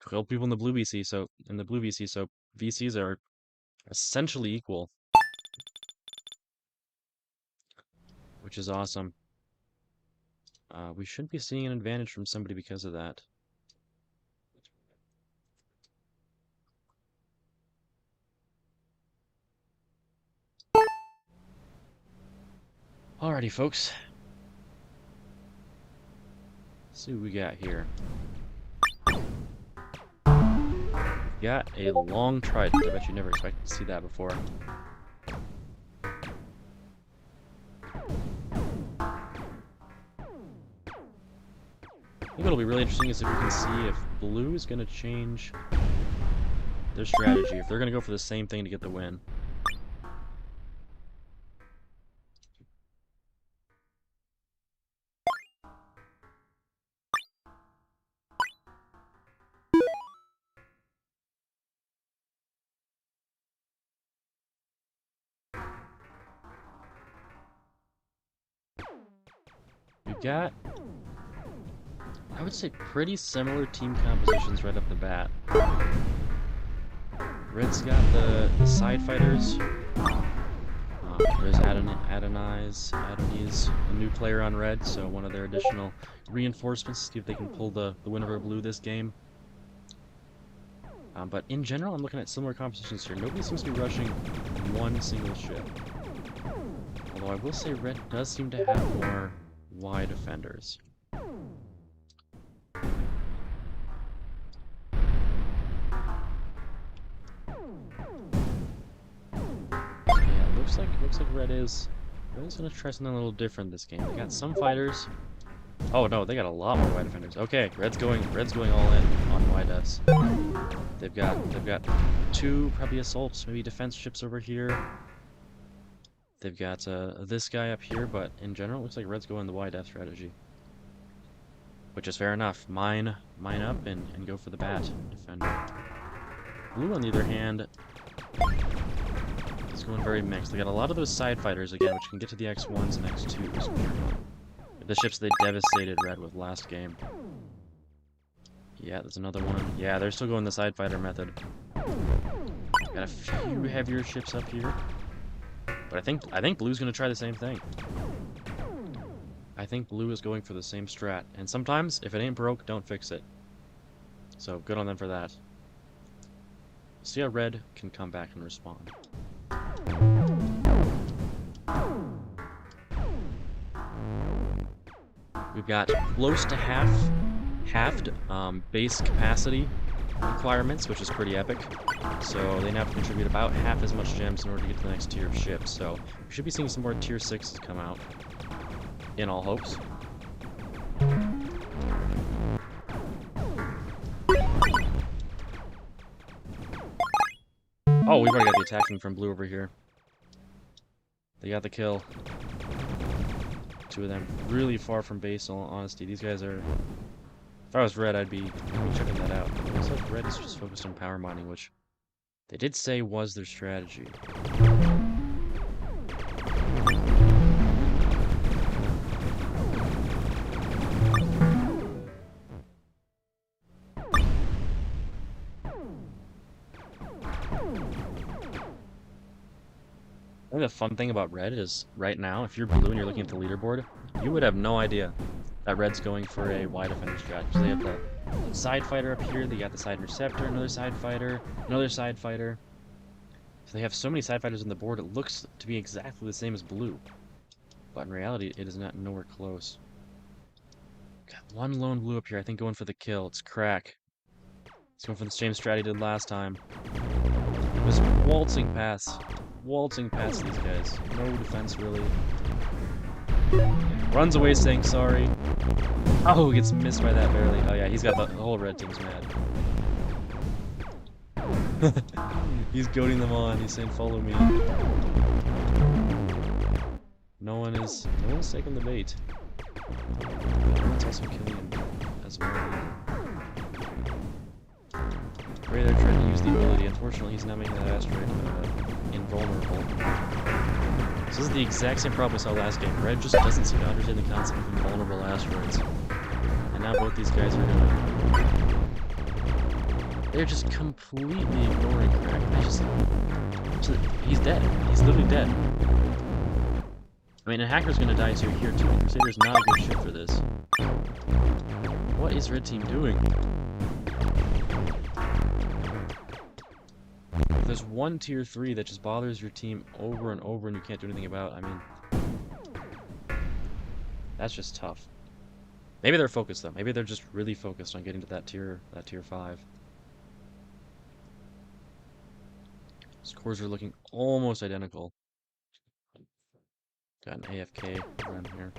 12 people in the blue VC. So VCs are essentially equal, which is awesome. We should be seeing an advantage from somebody because of that. Alrighty, folks. Let's see what we got here. Got a long trident. I bet you never expected to see that before. I think what'll be really interesting is if we can see if blue is going to change their strategy, if they're going to go for the same thing to get the win. got, I would say, pretty similar team compositions right off the bat. Red's got the side fighters. There's Adonais, a new player on Red, so one of their additional reinforcements to see if they can pull the win over Blue this game. But in general, I'm looking at similar compositions here. Nobody seems to be rushing one single ship. Although I will say Red does seem to have more wide defenders. Looks like Red is gonna try something a little different this game. They got some fighters. Oh no, they got a lot more wide defenders. Okay, Red's going all in on wide defs. They've got two probably assaults, maybe defense ships over here. They've got this guy up here, but in general, it looks like Red's going the wide def strategy, which is fair enough. Mine up and go for the bat defender. Blue, on the other hand, is going very mixed. They got a lot of those side fighters again, which can get to the X1s and X2s. The ships they devastated Red with last game. Yeah, there's another one. Yeah, they're still going the side fighter method. Got a few heavier ships up here. But I think Blue's gonna try the same thing. I think Blue is going for the same strat. And sometimes, if it ain't broke, don't fix it. So, good on them for that. See how Red can come back and respond. We've got close to halved base capacity requirements, which is pretty epic. So they now have to contribute about half as much gems in order to get to the next tier of ships. So we should be seeing some more tier 6s come out, in all hopes. Oh, we've already got the attacking from Blue over here. They got the kill. Two of them really far from base, in all honesty. These guys are... If I was Red, I'd be checking that out. It looks like Red is just focused on power mining, which they did say was their strategy. I think the fun thing about Red is, right now, if you're Blue and you're looking at the leaderboard, you would have no idea that Red's going for a wide defender strategy. So they have the side fighter up here, they got the side interceptor, another side fighter, another side fighter. So they have so many side fighters on the board, it looks to be exactly the same as Blue. But in reality, it is not nowhere close. Got one lone Blue up here, I think going for the kill. It's Crack. He's going for the same strat he did last time. Just waltzing past these guys. No defense, really. Runs away saying sorry. Oh, gets missed by that barely. Oh yeah, he's got the whole Red team's mad. He's goading them on. He's saying, "Follow me." No one's taking the bait. No one's also killing him as well. Ray, they're trying to use the ability. Unfortunately, he's not making that asteroid invulnerable. This is the exact same problem we saw last game. Red just doesn't seem to understand the concept of invulnerable asteroids. And now both these guys are gonna... They're just completely ignoring Crack. He's dead. He's literally dead. I mean, a hacker's gonna die too here too. Crusader's not a good ship for this. What is Red Team doing? If there's one tier 3 that just bothers your team over and over and you can't do anything about, I mean... That's just tough. Maybe they're focused though. Maybe they're just really focused on getting to that tier 5. Scores are looking almost identical. Got an AFK run here.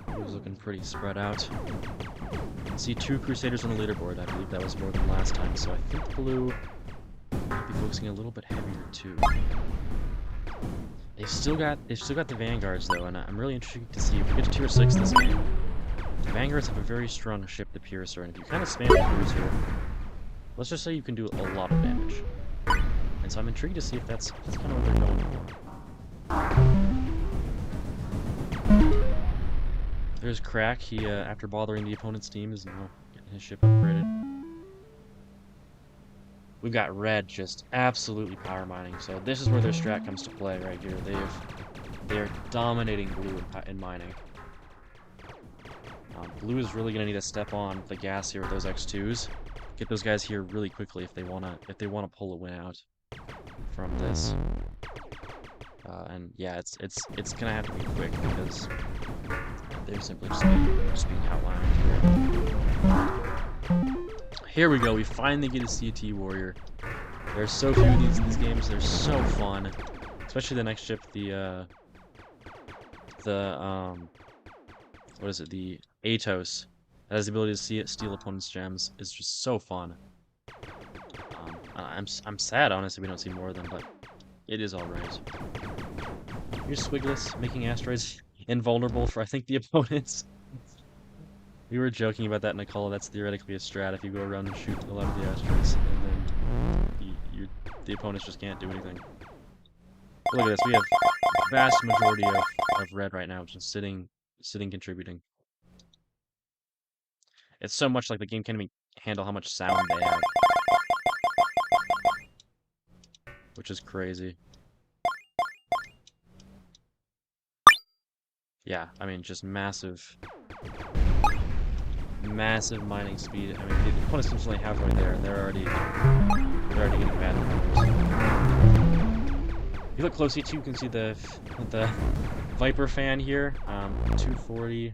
Blue's looking pretty spread out. I see 2 Crusaders on the leaderboard. I believe that was more than last time, so I think Blue might be focusing a little bit heavier too. They've still got the Vanguards though, and I'm really interested to see if we get to tier 6 this game. The Vanguards have a very strong ship, the Piercer, and if you kind of spam the cruiser, let's just say you can do a lot of damage. And so I'm intrigued to see if that's kind of what they're going for. There's Crack. He, after bothering the opponent's team, is now getting his ship upgraded. We've got Red just absolutely power mining, so this is where their strat comes to play right here. They're dominating Blue in mining. Blue is really gonna need to step on the gas here with those X2s. Get those guys here really quickly if they wanna pull a win out from this. And yeah, it's gonna have to be quick because they're simply just being outlined here. Here we go. We finally get to see a T-Warrior. There's so few of these games. They're so fun, especially the next ship, the what is it? The Atos that has the ability to steal opponents' gems. Is just so fun. I'm sad, honestly, we don't see more of them, but it is all right. Here's Swigless making asteroids invulnerable for, I think, the opponents. We were joking about that, Nicole. That's theoretically a strat if you go around and shoot a lot of the asteroids, and then the opponents just can't do anything. Look at this. We have a vast majority of Red right now just sitting contributing. It's so much like the game can't even handle how much sound they have. Which is crazy. Yeah, I mean, just massive mining speed. I mean, the opponent's simply halfway there, and they're already getting bad numbers. If you look closely too, you can see the Viper fan here, 240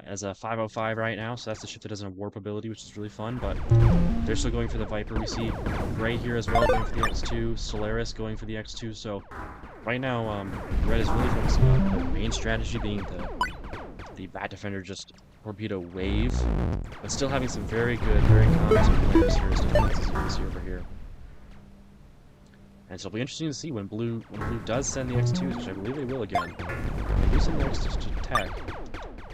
as a 505 right now. So that's the ship that doesn't have warp ability, which is really fun. But they're still going for the Viper. We see Gray here as well going for the X2, Solaris going for the X2. So right now, Red is really focusing on the main strategy being the Bat Defender just torpedo wave, but still having some very good, very competent players here as defenses you can see over here. And so it'll be interesting to see when Blue does send the X2s, which I believe they will again. When they do send the X2s to attack,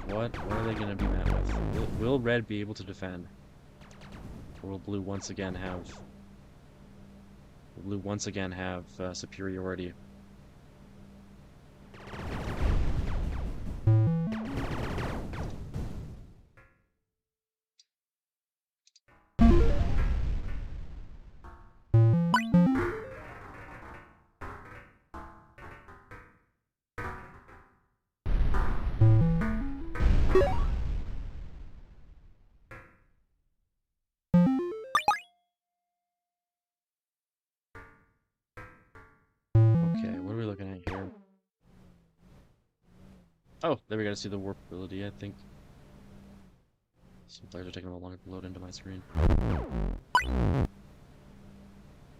what are they going to be met with? Will Red be able to defend? Or will Blue once again have superiority? Okay, what are we looking at here? Oh, there we go to see the warp ability, I think. Some players are taking a little longer to load into my screen.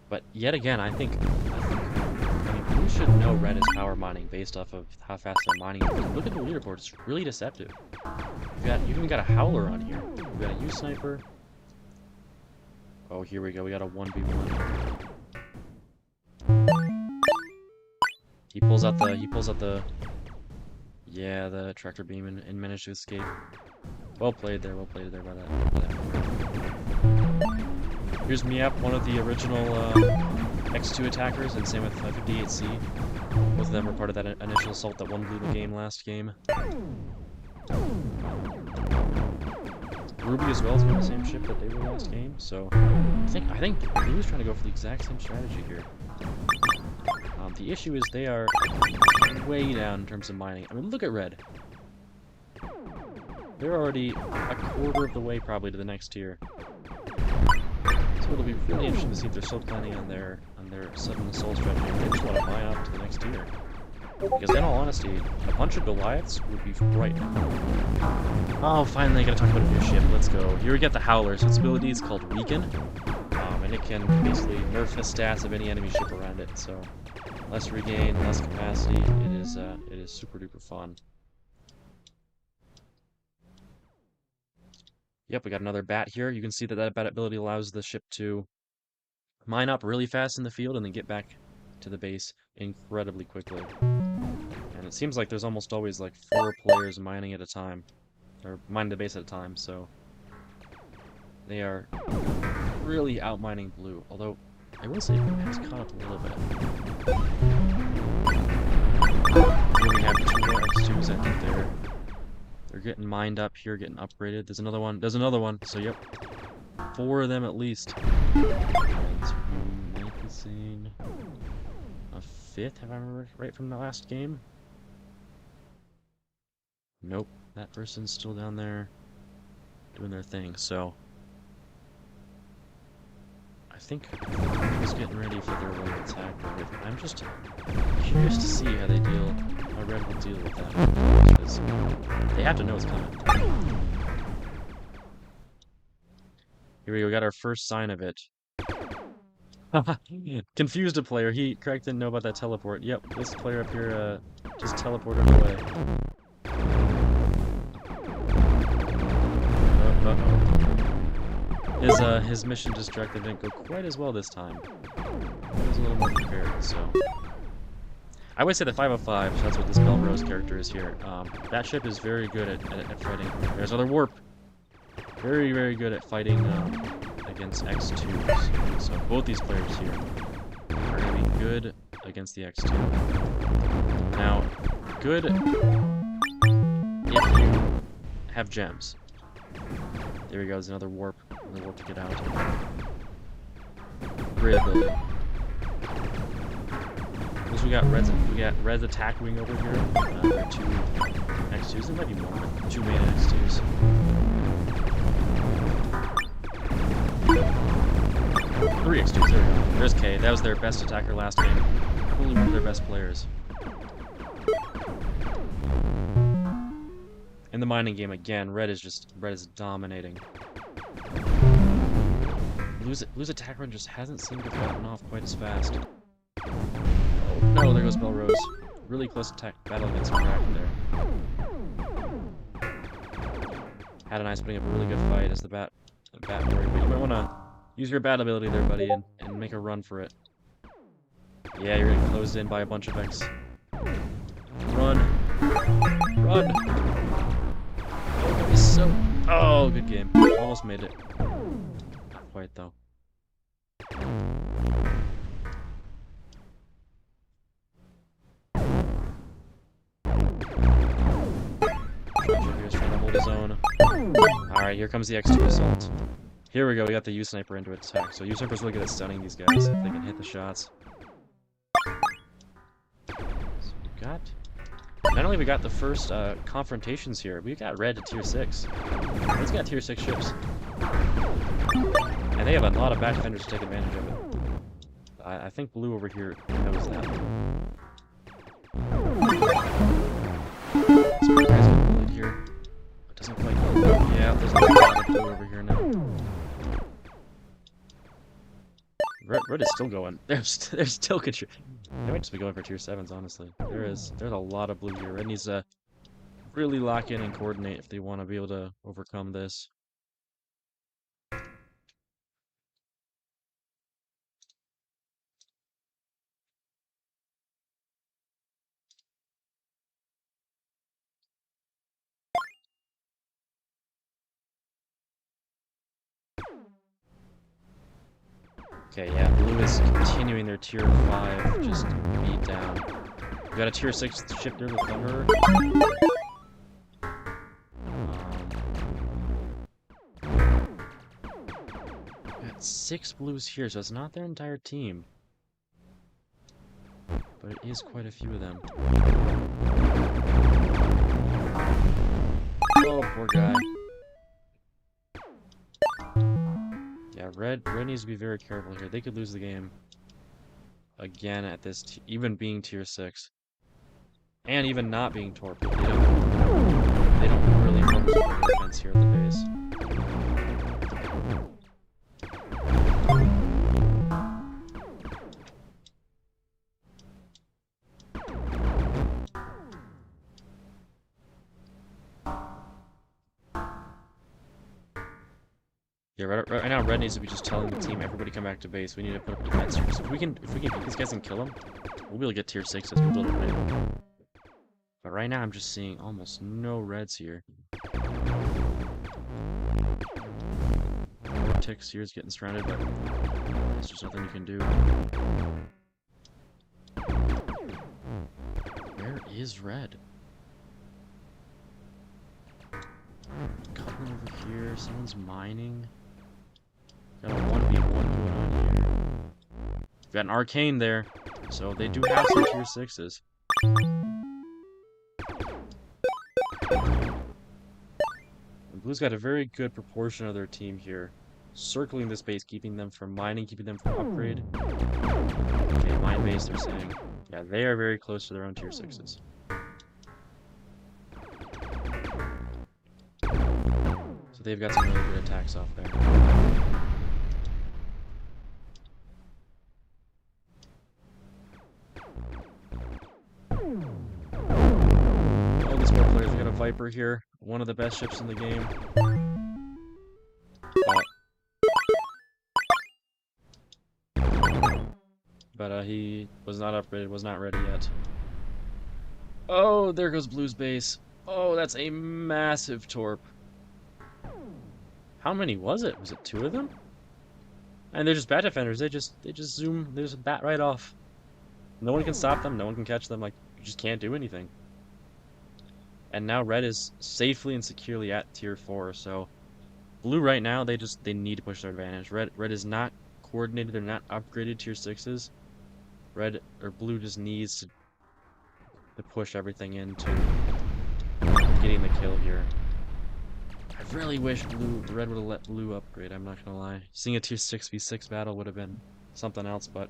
But yet again, I mean, Blue should know Red is power mining based off of how fast they're mining. Look at the leaderboard, it's really deceptive. You've even got a Howler on here. We've got a U-Sniper. Oh, here we go, we got a 1v1. He pulls out the yeah, the tractor beam and managed to escape. Well played there by that. Here's Miap, one of the original X2 attackers, and same with 58C. Both of them were part of that initial assault that won Blue the game last game. Ruby as well is on the same ship that they were last game, so I think Blue is trying to go for the exact same strategy here. The issue is they are way down in terms of mining. I mean, look at Red. They're already a quarter of the way probably to the next tier. So it'll be really interesting to see if they're still planning on their sudden assault strategy. They just want to mine up to the next tier. Because in all honesty, a bunch of Goliaths would be right now. Oh, finally, I gotta talk about a new ship. Let's go. Here we get the Howler. So its ability is called Weaken. And it can basically nerf the stats of any enemy ship around it. So less regain, less capacity. It is super duper fun. Yep, we got another bat here. You can see that bat ability allows the ship to mine up really fast in the field and then get back to the base incredibly quickly. And it seems like there's almost always like 4 players mining at a time, or mining the base at a time, so they are really outmining blue, although I will say it's caught up a little bit. Here we have 2 more X2s. I think they're getting mined up here, getting upgraded. There's another one. There's another one. So yep, 4 of them at least. And we might be seeing a 5th, if I remember right from the last game. Nope, that person's still down there doing their thing. So I think he's getting ready for their wave attack. I'm just curious to see how they deal, how Red will deal with that. Because they have to know it's coming. Here we go, we got our first sign of it. Confused a player. He correct didn't know about that teleport. Yep, this player up here just teleported away. His mission destructive didn't go quite as well this time. He was a little more prepared, so. I would say the 505, so that's what this Belrose character is here. That ship is very good at fighting. There's another warp. Very, very good at fighting against X2s. So both these players here are going to be good against the X2. Now, good if you have gems. There we go, there's another warp to get out. Great ability. Plus we got Red's attack wing over here. There are 2 X2s, there might be more, but 2 main X2s. 3 X2s, there we go. There's K, that was their best attacker last game. Probably one of their best players. In the mining game again, Red is dominating. Blue's attack run just hasn't seemed to have gotten off quite as fast. Oh no, there goes Belrose. Really close attack battle against Kraken there. Adonai's putting up a really good fight as the bat warrior, but you might want to use your bat ability there, buddy, and make a run for it. Yeah, you're getting closed in by a bunch of X. Run! Run! Oh, good game. Almost made it. Not quite, though. Here's trying to hold his own. Alright, here comes the X2 assault. Here we go, we got the U-Sniper into attack. So U-Sniper's really good at stunning these guys if they can hit the shots. So we got... Not only we got the first confrontations here, we got Red to tier 6. Red's got tier 6 ships. And they have a lot of back fenders to take advantage of it. I think Blue over here knows that. This guy's getting bullied here. It doesn't quite go. Yeah, there's a lot of Blue over here now. Red is still going. They're still contributing. They might just be going for tier 7s, honestly. There's a lot of blue here. Red needs to really lock in and coordinate if they want to be able to overcome this. Okay, yeah, Blue is continuing their tier 5, just beat down. We got a tier 6 ship there with Thunderer. We got 6 Blues here, so it's not their entire team. But it is quite a few of them. Oh, poor guy. Yeah, Red needs to be very careful here. They could lose the game again at this, even being tier 6, and even not being torped. They don't really focus on the defense here at the base. Yeah, right now Red needs to be just telling the team, everybody come back to base. We need to put up a defense here. So if we can beat these guys and kill them, we'll be able to get tier 6s. We'll build it right. But right now I'm just seeing almost no Reds here. ticks here is getting surrounded, but there's just nothing you can do. Where is red? Couple over here. Someone's mining. Got a 1v1 going on here. Got an arcane there, so they do have some tier 6s. And Blue's got a very good proportion of their team here, circling this base, keeping them from mining, keeping them from upgrade. Okay, mine base, they're saying. Yeah, they are very close to their own tier 6s. So they've got some really good attacks off there. Oh, these more players. We got a Viper here, one of the best ships in the game. But he was not upgraded, was not ready yet. Oh, there goes Blue's base. Oh, that's a massive torp. How many was it? Was it 2 of them? And they're just bat defenders. They just zoom. They just bat right off. No one can stop them. No one can catch them. Like, you just can't do anything. And now red is safely and securely at tier 4. So Blue right now, they need to push their advantage. Red is not coordinated. They're not upgraded tier 6s. Red or Blue just needs to push everything into getting the kill here. I really wish red would have let Blue upgrade, I'm not gonna lie. Seeing a tier 6v6 battle would have been something else, but...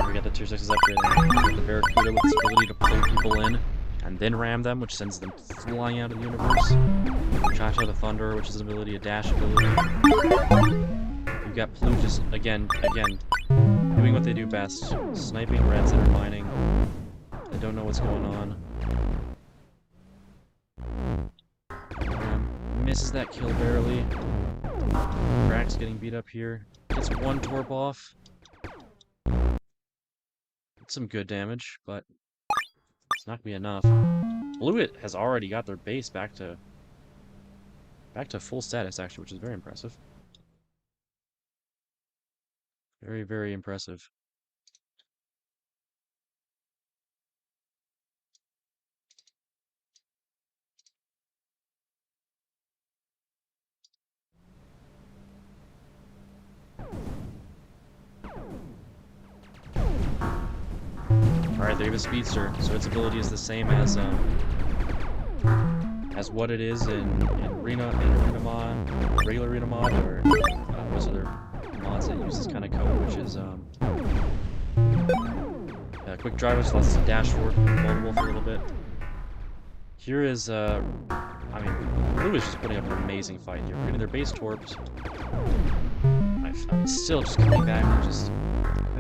We got the tier 6s upgraded. We got the Barracuda with its ability to pull people in and then ram them, which sends them flying out of the universe. Chacha the Thunder, which is an ability, a dash ability. We've got Blue just, again, doing what they do best. Sniping reds that are mining. They don't know what's going on. Misses that kill barely. Crack's getting beat up here. Gets 1 torp off. That's some good damage, but it's not gonna be enough. Blue has already got their base back to full status, actually, which is very impressive. Very, very impressive. Alright, they have a speedster, so its ability is the same as what it is in Arena Mod, regular Arena Mod, or what's other mods that use this kind of code, which is quick drive, which lets us dash forward, vulnerable for a little bit. Here is I mean, Blue is just putting up an amazing fight here. We're getting their base torped. I'm still just coming back and just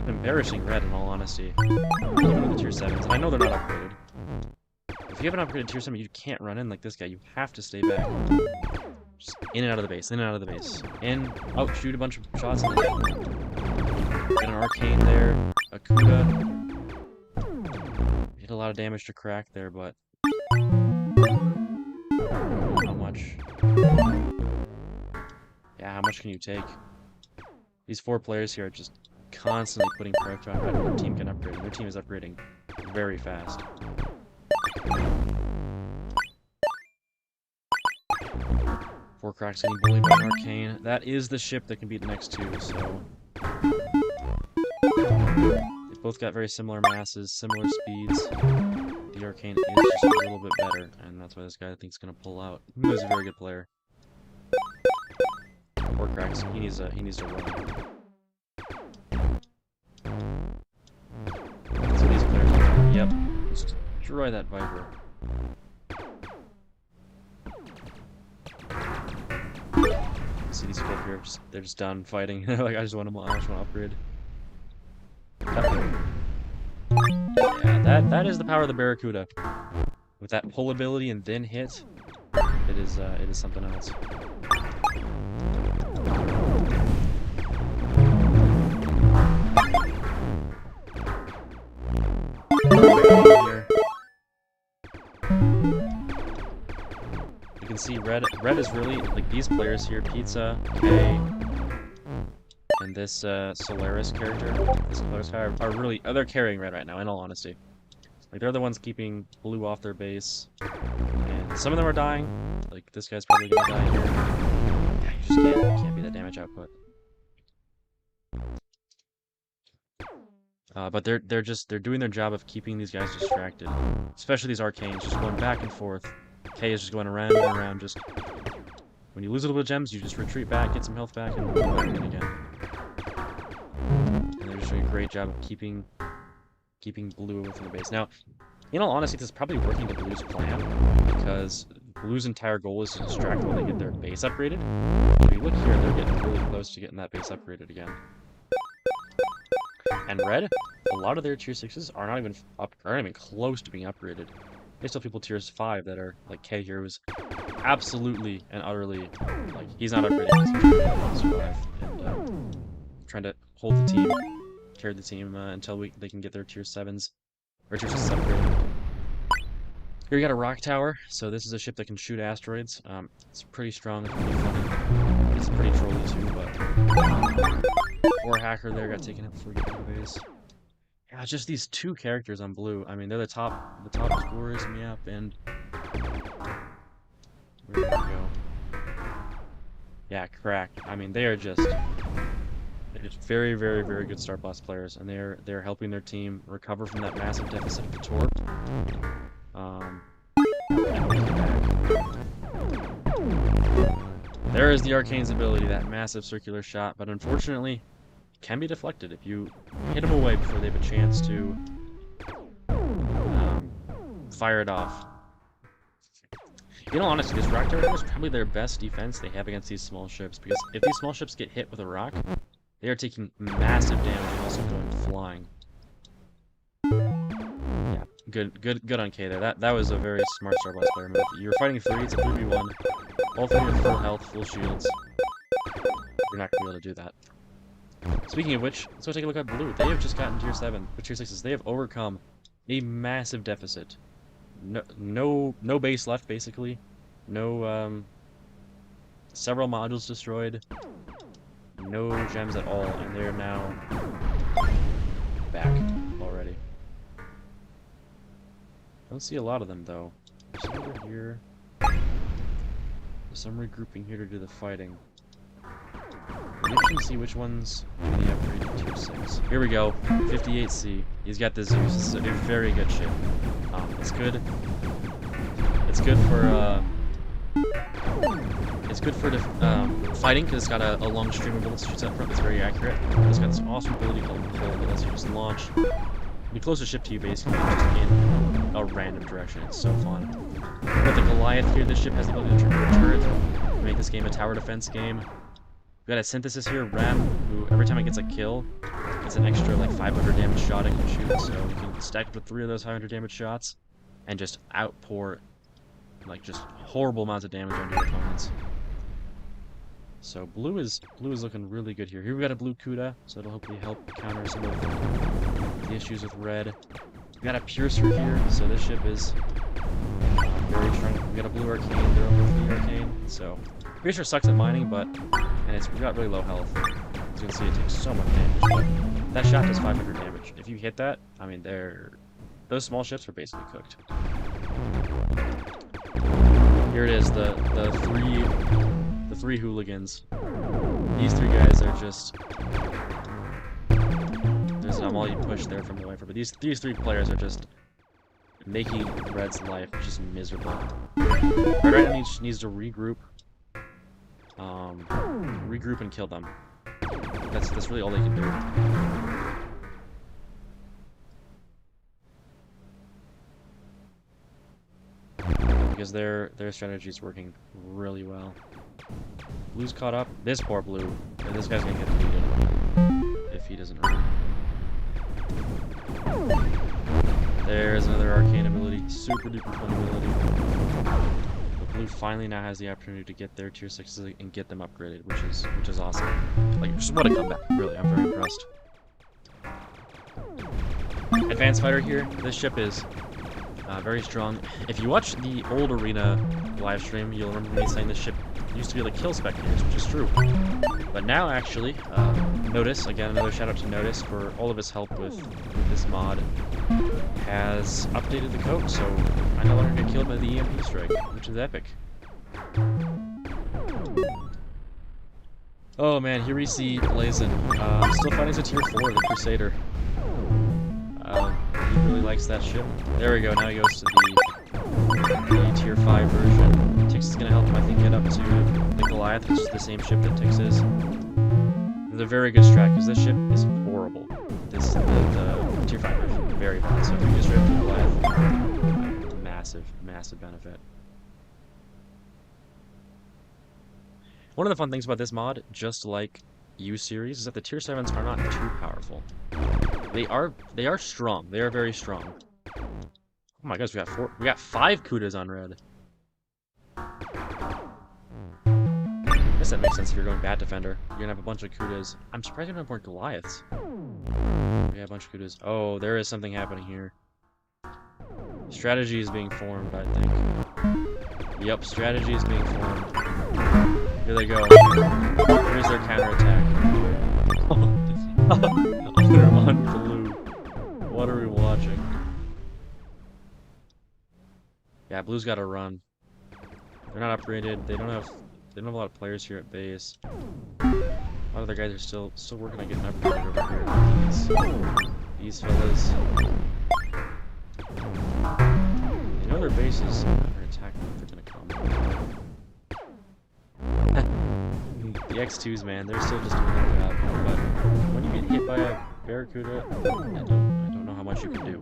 embarrassing red, in all honesty. Even with the tier 7s. And I know they're not upgraded. If you haven't upgraded tier 7, you can't run in like this guy. You have to stay back. Just in and out of the base, in and out of the base. In, oh, shoot a bunch of shots in the head. Got an arcane there, a Kuda. Hit a lot of damage to crack there, but how much? Yeah, how much can you take? These 4 players here are just constantly putting pressure on red. Their team can upgrade. Their team is upgrading very fast. 4 cracks getting bullied by an arcane. That is the ship that can beat the next 2, so... They've both got very similar masses, similar speeds. The arcane is just a little bit better, and that's why this guy I think is going to pull out. He's a very good player. 4 cracks. He needs to run. So these players are, yep, just destroy that Viper. See these people here, they're just done fighting. Like, I just want to upgrade. Yeah, that is the power of the Barracuda. With that pull ability and then hit, it is something else. see, red is really, like, these players here, Pizza, K, and this Solaris character, this Solaris guy, are really, they're carrying red right now, in all honesty. Like, they're the ones keeping blue off their base, and some of them are dying. Like, this guy's probably gonna die here. Yeah, you just can't be that damage output. But they're doing their job of keeping these guys distracted, especially these arcanes, just going back and forth. K is just going around and around. Just when you lose a little bit of gems, you just retreat back, get some health back, and go back in again. And they're just doing a great job of keeping blue away from the base. Now, in all honesty, this is probably working to blue's plan, because blue's entire goal is to distract while they get their base upgraded. If you look here, they're getting really close to getting that base upgraded again. And red, a lot of their tier 6s are not even close to being upgraded. They still have people tiers 5 that are like K here, who's absolutely and utterly, like, he's not upgraded, he's trying to survive and trying to hold the team, carry the team until they can get their tier 7s or tier 6s upgraded. Here you got a rock tower, so this is a ship that can shoot asteroids. It's pretty strong, it's pretty funny. It's pretty trolly too, but poor hacker there got taken out before getting the base. Yeah, just these two characters on blue. I mean, they're the top scorers in the app, and where did they go? Yeah, crack. I mean, they're just very, very, very good Starblast players, and they're helping their team recover from that massive deficit of the torp. There is the Arcane's ability, that massive circular shot, but unfortunately, it can be deflected if you hit them away before they have a chance to fire it off. In all honesty, this rock tower is probably their best defense they have against these small ships, because if these small ships get hit with a rock, they are taking massive damage and also going flying. Yeah, good on K there. That was a very smart Starblast player move. You're fighting 3, it's a 3v1. All 3 are full health, full shields. You're not gonna be able to do that. Speaking of which, let's go take a look at blue. They have just gotten tier 7, but tier 6s. They have overcome a massive deficit. No base left, basically. No, several modules destroyed. No gems at all, and they're now back already. Don't see a lot of them, though. There's some over here. There's some regrouping here to do the fighting. You can see which ones really upgraded tier 6. Here we go, 58C. He's got the Zeus. This is a very good ship. It's good. It's good for fighting, because it's got a long stream of bullets shoots up front that's very accurate. It's got this awesome ability called Pull that lets you just launch the closest ship to you, basically, just in a random direction. It's so fun. With the Goliath here, this ship has the ability to trigger a turret to make this game a tower defense game. We got a synthesis here, Ram, who every time it gets a kill, gets an extra like 500 damage shot it can shoot, so you can stack up with 3 of those 500 damage shots and just outpour like just horrible amounts of damage on your opponents. So blue is looking really good here. Here we got a blue Kuda, so it'll hopefully help counter some of the issues with red. We got a Piercer here, so this ship is very strong. We got a blue Arcane, they're over the Arcane, so Piercer sucks at mining, and it's got really low health. As you can see, it takes so much damage. But that shot does 500 damage. If you hit that, I mean, those small ships are basically cooked. Here it is, the three hooligans. These 3 guys are just. There's an all you push there from the wiper, but these 3 players are just making Red's life just miserable. Red right now needs to regroup. Regroup and kill them. That's really all they can do. Because their strategy is working really well. Blue's caught up. This poor blue. And this guy's gonna get deleted if he doesn't run. There's another arcane ability. Super duper fun ability. Blue finally now has the opportunity to get their tier 6s and get them upgraded, which is awesome. Like, just what a comeback, really. I'm very impressed. Advanced fighter here. This ship is Very strong. If you watch the old Arena live stream, you'll remember me saying this ship used to be able to kill spectators, which is true. But now, actually, Notice, again, another shout out to Notice for all of his help with this mod, has updated the code, so I no longer get killed by the EMP strike, which is epic. Oh man, here we see Blazin. Still fighting as a tier 4, the Crusader. He really likes that ship. There we go, now he goes to the tier 5 version. Tix is gonna help him, I think, get up to the Goliath, which is the same ship that Tix is. It's a very good strat, because this ship is horrible. The tier 5 version, very bad, so if you just rip the Goliath, massive, massive benefit. One of the fun things about this mod, just like U-Series, is that the tier 7s are not too powerful. They are strong. They are very strong. Oh my gosh, we got 5 Kudas on red. I guess that makes sense if you're going Bat Defender. You're gonna have a bunch of Kudas. I'm surprised you don't have more Goliaths. Yeah, a bunch of Kudas. Oh, there is something happening here. Strategy is being formed, I think. Yep, strategy is being formed. Here they go. Here's their counterattack. On blue. What are we watching? Yeah, blue's got to run. They're not upgraded. They don't have a lot of players here at base. A lot of their guys are still working on getting upgraded over here. These fellas. They know their bases are attacking if they're gonna come. The X2s, man, they're still just doing their job. But when you get hit by a Barracuda, I don't know how much you can do.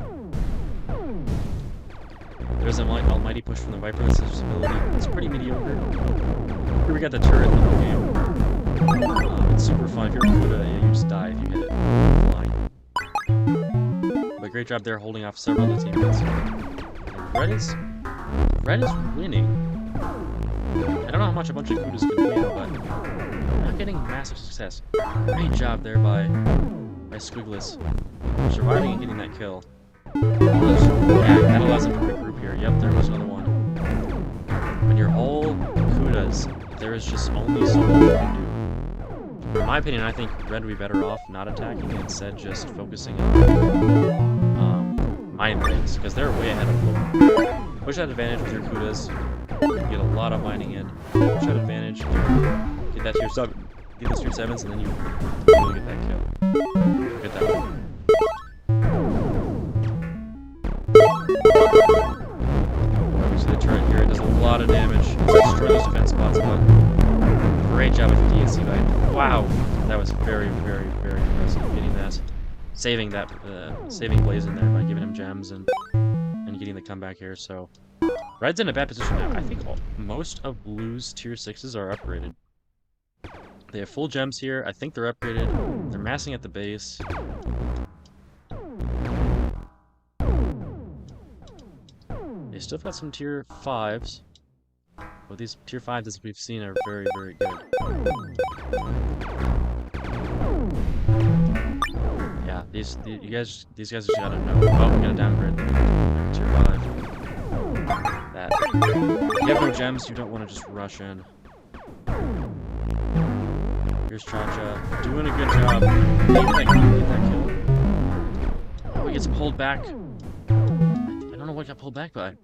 There's an almighty push from the Viper. That's his ability. It's pretty mediocre. Here we got the turret in the whole game. It's super fun. If you're a Kuda, you just die if you hit it flying. But great job there holding off several of the teammates. Red is winning. I don't know how much a bunch of Kudas can win, but they're not getting massive success. Great job there by Squigless. Surviving and getting that kill. Yeah, that allows them to regroup here. Yep, there was another one. When you're all Kudas, there is just only so much you can do. In my opinion, I think Red would be better off not attacking and instead just focusing on mine plays, because they're way ahead of Blue. Push that advantage with your Kudas. You get a lot of mining in. Push that advantage. Get that tier 7. Get those tier 7s, and then you really get that kill. Get that one. Obviously the turret here does a lot of damage. Destroy those defense spots, but great job with DNC by. Wow, that was very, very, very impressive. Getting that, saving Blaze in there by giving him gems and getting the comeback here. So Red's in a bad position now. I think most of Blue's tier 6s are upgraded. They have full gems here. I think they're upgraded. They're massing at the base. They still got some tier 5s, but these tier 5s, as we've seen, are very, very good. Yeah, these guys just gotta know. Oh, we got a downgrade. Tier 5. That. If you have no gems, you don't want to just rush in. Here's Cha-Cha, doing a good job. Get that kill. Oh, he gets pulled back. I don't know what got pulled back by.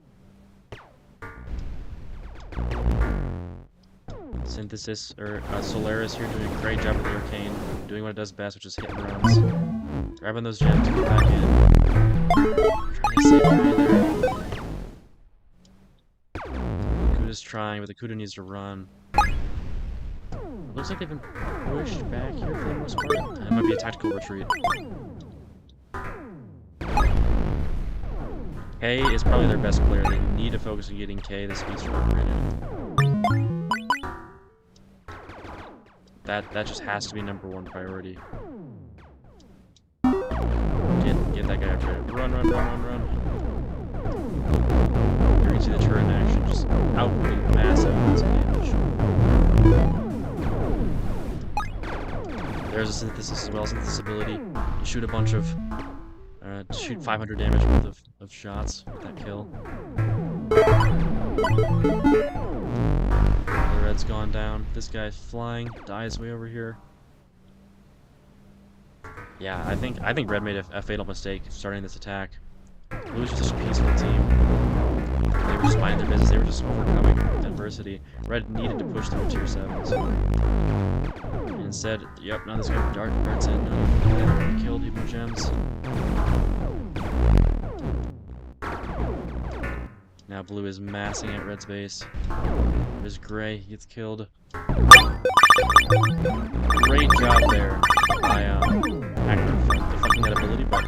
Synthesis, or Solaris here doing a great job with the Arcane, doing what it does best, which is hit and runs. Grabbing those gems to get back in. Trying to save the way there. Kuda's trying, but the Kuda needs to run. Looks like they've been pushed back here for the most part. It might be a tactical retreat. K is probably their best player. They need to focus on getting K. The speeds are upgraded. That just has to be #1 priority. Get that guy upgraded. Run. Here you can see the turret in action, just outputting massive amounts of damage. There's a synthesis as well, synthesis ability to shoot a bunch of shoot 500 damage worth of shots with that kill. The red's gone down. This guy flying dies way over here. Yeah, I think red made a fatal mistake starting this attack. Blue was just a peaceful team. They were just minding their business. They were just overcoming adversity. Red needed to push through tier 7s. And instead, yep, now this guy darts in. No, he killed even gems. Now blue is massing at red's base. There's gray, he gets killed. Great job there by deflecting that ability, but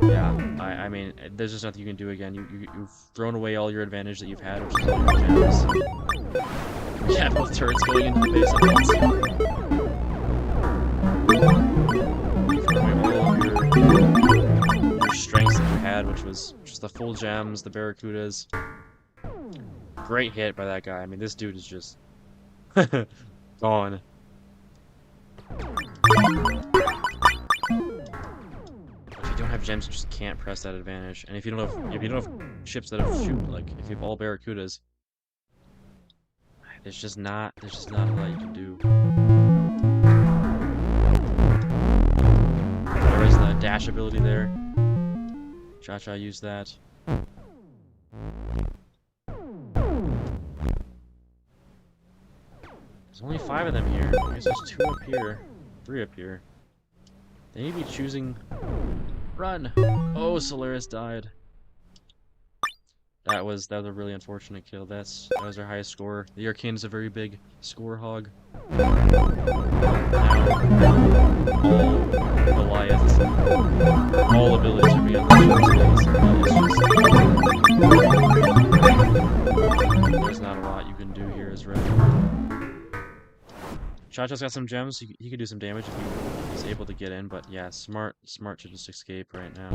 yeah, I mean, there's just nothing you can do again. You've thrown away all your advantage that you've had, which is all your gems. Yeah, both turrets going into the base at once. You've thrown away all of your strengths that you had, which was just the full gems, the barracudas. Great hit by that guy. I mean, this dude is just gone. If you don't have gems, you just can't press that advantage. And if you don't have ships that have shoot, like if you have all barracudas, there's just not a lot you can do. There is the dash ability there. Cha-Cha used that. There's only 5 of them here. I guess there's 2 up here. 3 up here. They need to be choosing... Run! Oh, Solaris died. That was a really unfortunate kill. That was our highest score. The Arcane is a very big score hog. Now, all Goliaths, all abilities are being unleashed. There's not a lot you can do here as red. Cha-Cha's got some gems. He could do some damage if he's able to get in, but yeah, smart to just escape right now.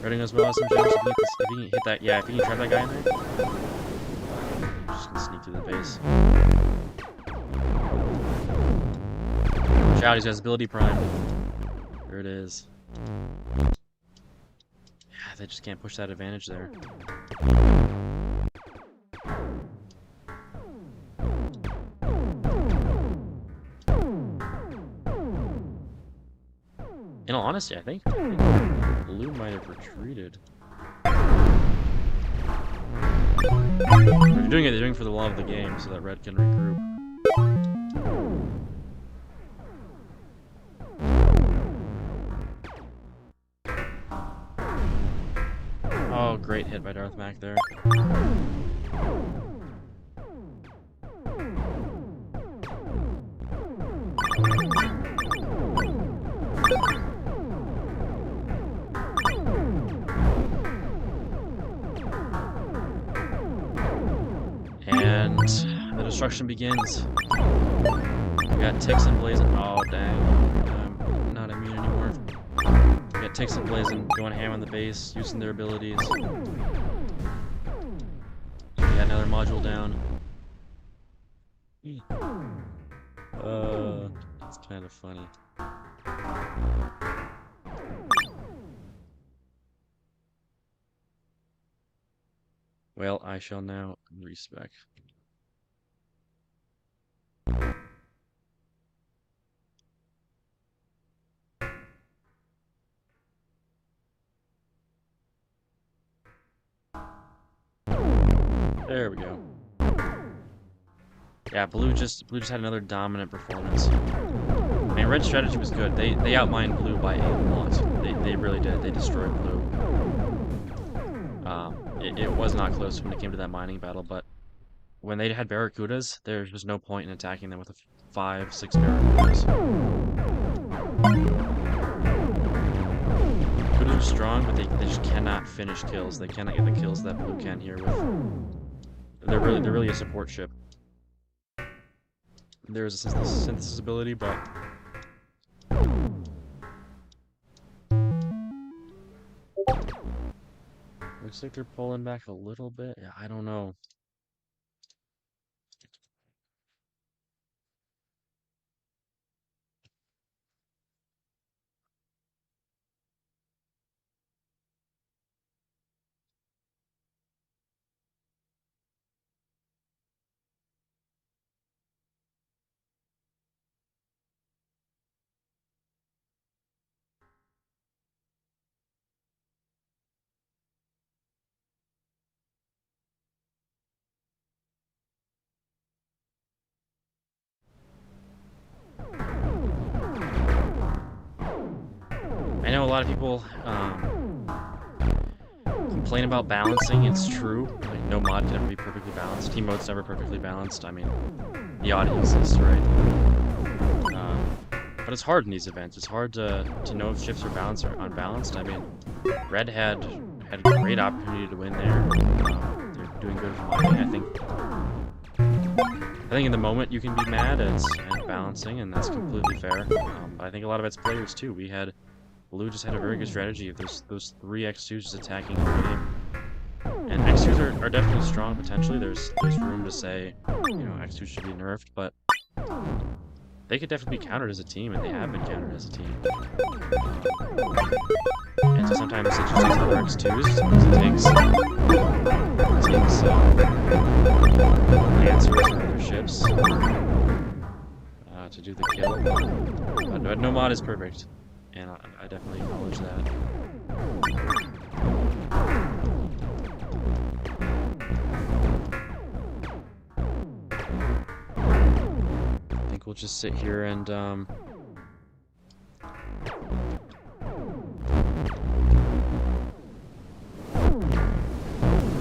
Redding as well has some gems. If he can hit that, yeah, if he can trap that guy in there, he's just gonna sneak through the base. Watch out, he's got his ability prime. There it is. Yeah, they just can't push that advantage there. In all honesty, I think blue might have retreated. They're doing it for the love of the game, so that red can regroup. Oh, great hit by Darth Mac there. And the destruction begins. We got Ticks and Blazing. Oh, dang. I'm not immune anymore. We got Ticks and Blazing going ham on the base, using their abilities. We got another module down. It's kind of funny. Well, I shall now respec. There we go. Yeah, blue just had another dominant performance. I mean, red strategy was good. They outmined blue by a lot. They really did. They destroyed blue. It was not close when it came to that mining battle, but when they had barracudas, there was no point in attacking them with a 5-6 barracudas. Barracudas are strong, but they just cannot finish kills. They cannot get the kills that blue can here with. They're really a support ship. There's a synthesis ability, but looks like they're pulling back a little bit. Yeah, I don't know. I know a lot of people complain about balancing. It's true. Like, no mod can ever be perfectly balanced. Team mode's never perfectly balanced. I mean, the audience is right. But it's hard in these events. It's hard to know if ships are balanced or unbalanced. I mean, Red had a great opportunity to win there. They're doing good for mining. I think in the moment you can be mad at balancing, and that's completely fair. But I think a lot of it's players too. Blue just had a very good strategy of those 3 X2s just attacking every game. And X2s are definitely strong potentially. There's room to say, you know, X2s should be nerfed, but they could definitely be countered as a team, and they have been countered as a team. And so sometimes it just takes other X2s, sometimes it takes Lancers or other ships to do the kill. But no mod is perfect, and I definitely acknowledge that. I think we'll just sit here and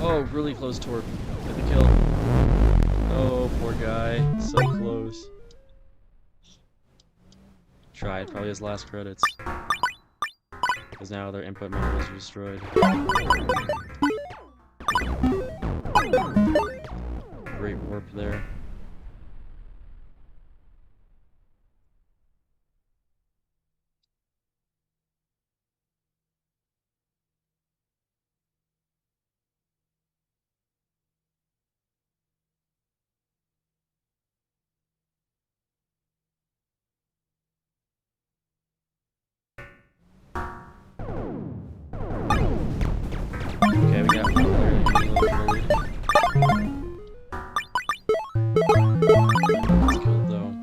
oh, really close torp. Get the kill. Oh, poor guy. So close. Tried. Probably his last credits. Because now their input minerals are destroyed. Great warp there. Okay, we got one there. It's killed though.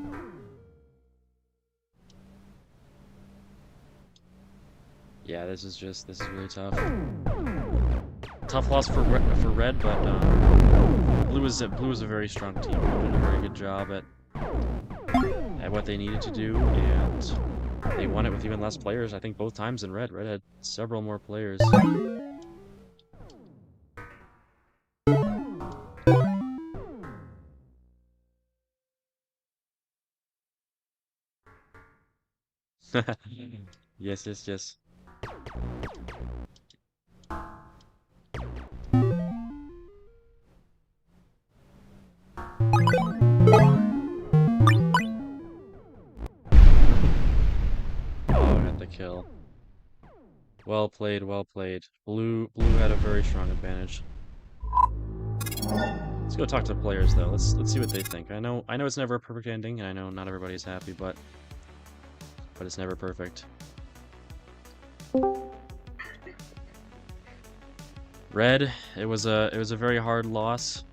Yeah, this is really tough. Tough loss for red, but blue is a very strong team. They did a very good job at what they needed to do, and they won it with even less players. I think both times in red. Red had several more players. Yes. Kill. Well played, well played. Blue had a very strong advantage. Let's go talk to the players though. Let's see what they think. I know it's never a perfect ending, and I know not everybody's happy, but it's never perfect. Red, it was a very hard loss.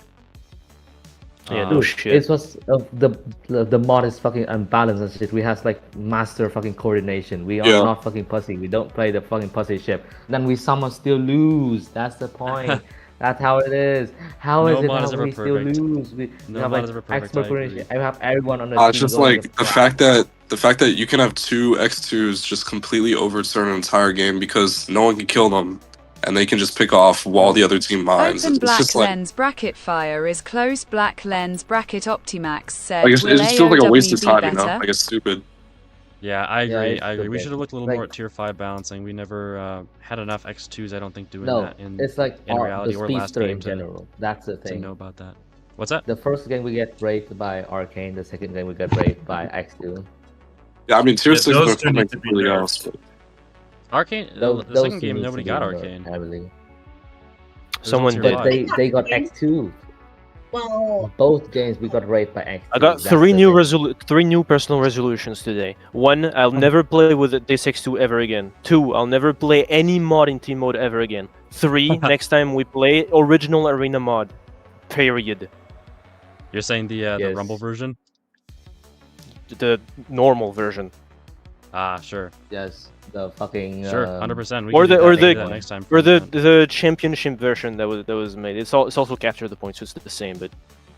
Yeah, no shit. It was the mod is fucking unbalanced and shit. We have like master fucking coordination. We are not fucking pussy. We don't play the fucking pussy ship. Then we somehow still lose. That's the point. That's how it is. How is it how we still lose? We have like expert coordination. I have everyone on the team. It's just like the fact that you can have 2 X2s just completely overturn an entire game because no one can kill them. And they can just pick off while the other team mines. Open It's black just like, lens bracket fire is close. Black lens bracket Optimax said. I guess it just feels like a waste of time, better? you know? Like it's stupid. Yeah, I agree. I agree. We stupid. should have looked a little Like- more at tier 5 balancing. We never had enough X2s. I don't think doing No, that in it's like reality the or last speedster game in general. That's the to thing. know about that. What's that? The first game we get raped by Arcane. The second game we get raped by X2. Yeah, I mean, tier 6 is those two something need to be completely nerfed. else. But Arcane. Those The second two game needs nobody to got be nerfed Arcane. heavily. Someone tier did. five. But they got X2. Both games we got raped by X2. I got That's three the new thing. three new personal resolutions today. 1, I'll never play with this X2 ever again. 2, I'll never play any mod in team mode ever again. 3, next time we play original arena mod. Period. You're saying the Yes. Rumble version? The normal version. Ah, sure. Yes, the fucking. Sure, 100%. Or the next time. Or the championship version that was made. It's also capture the points, so it's the same. But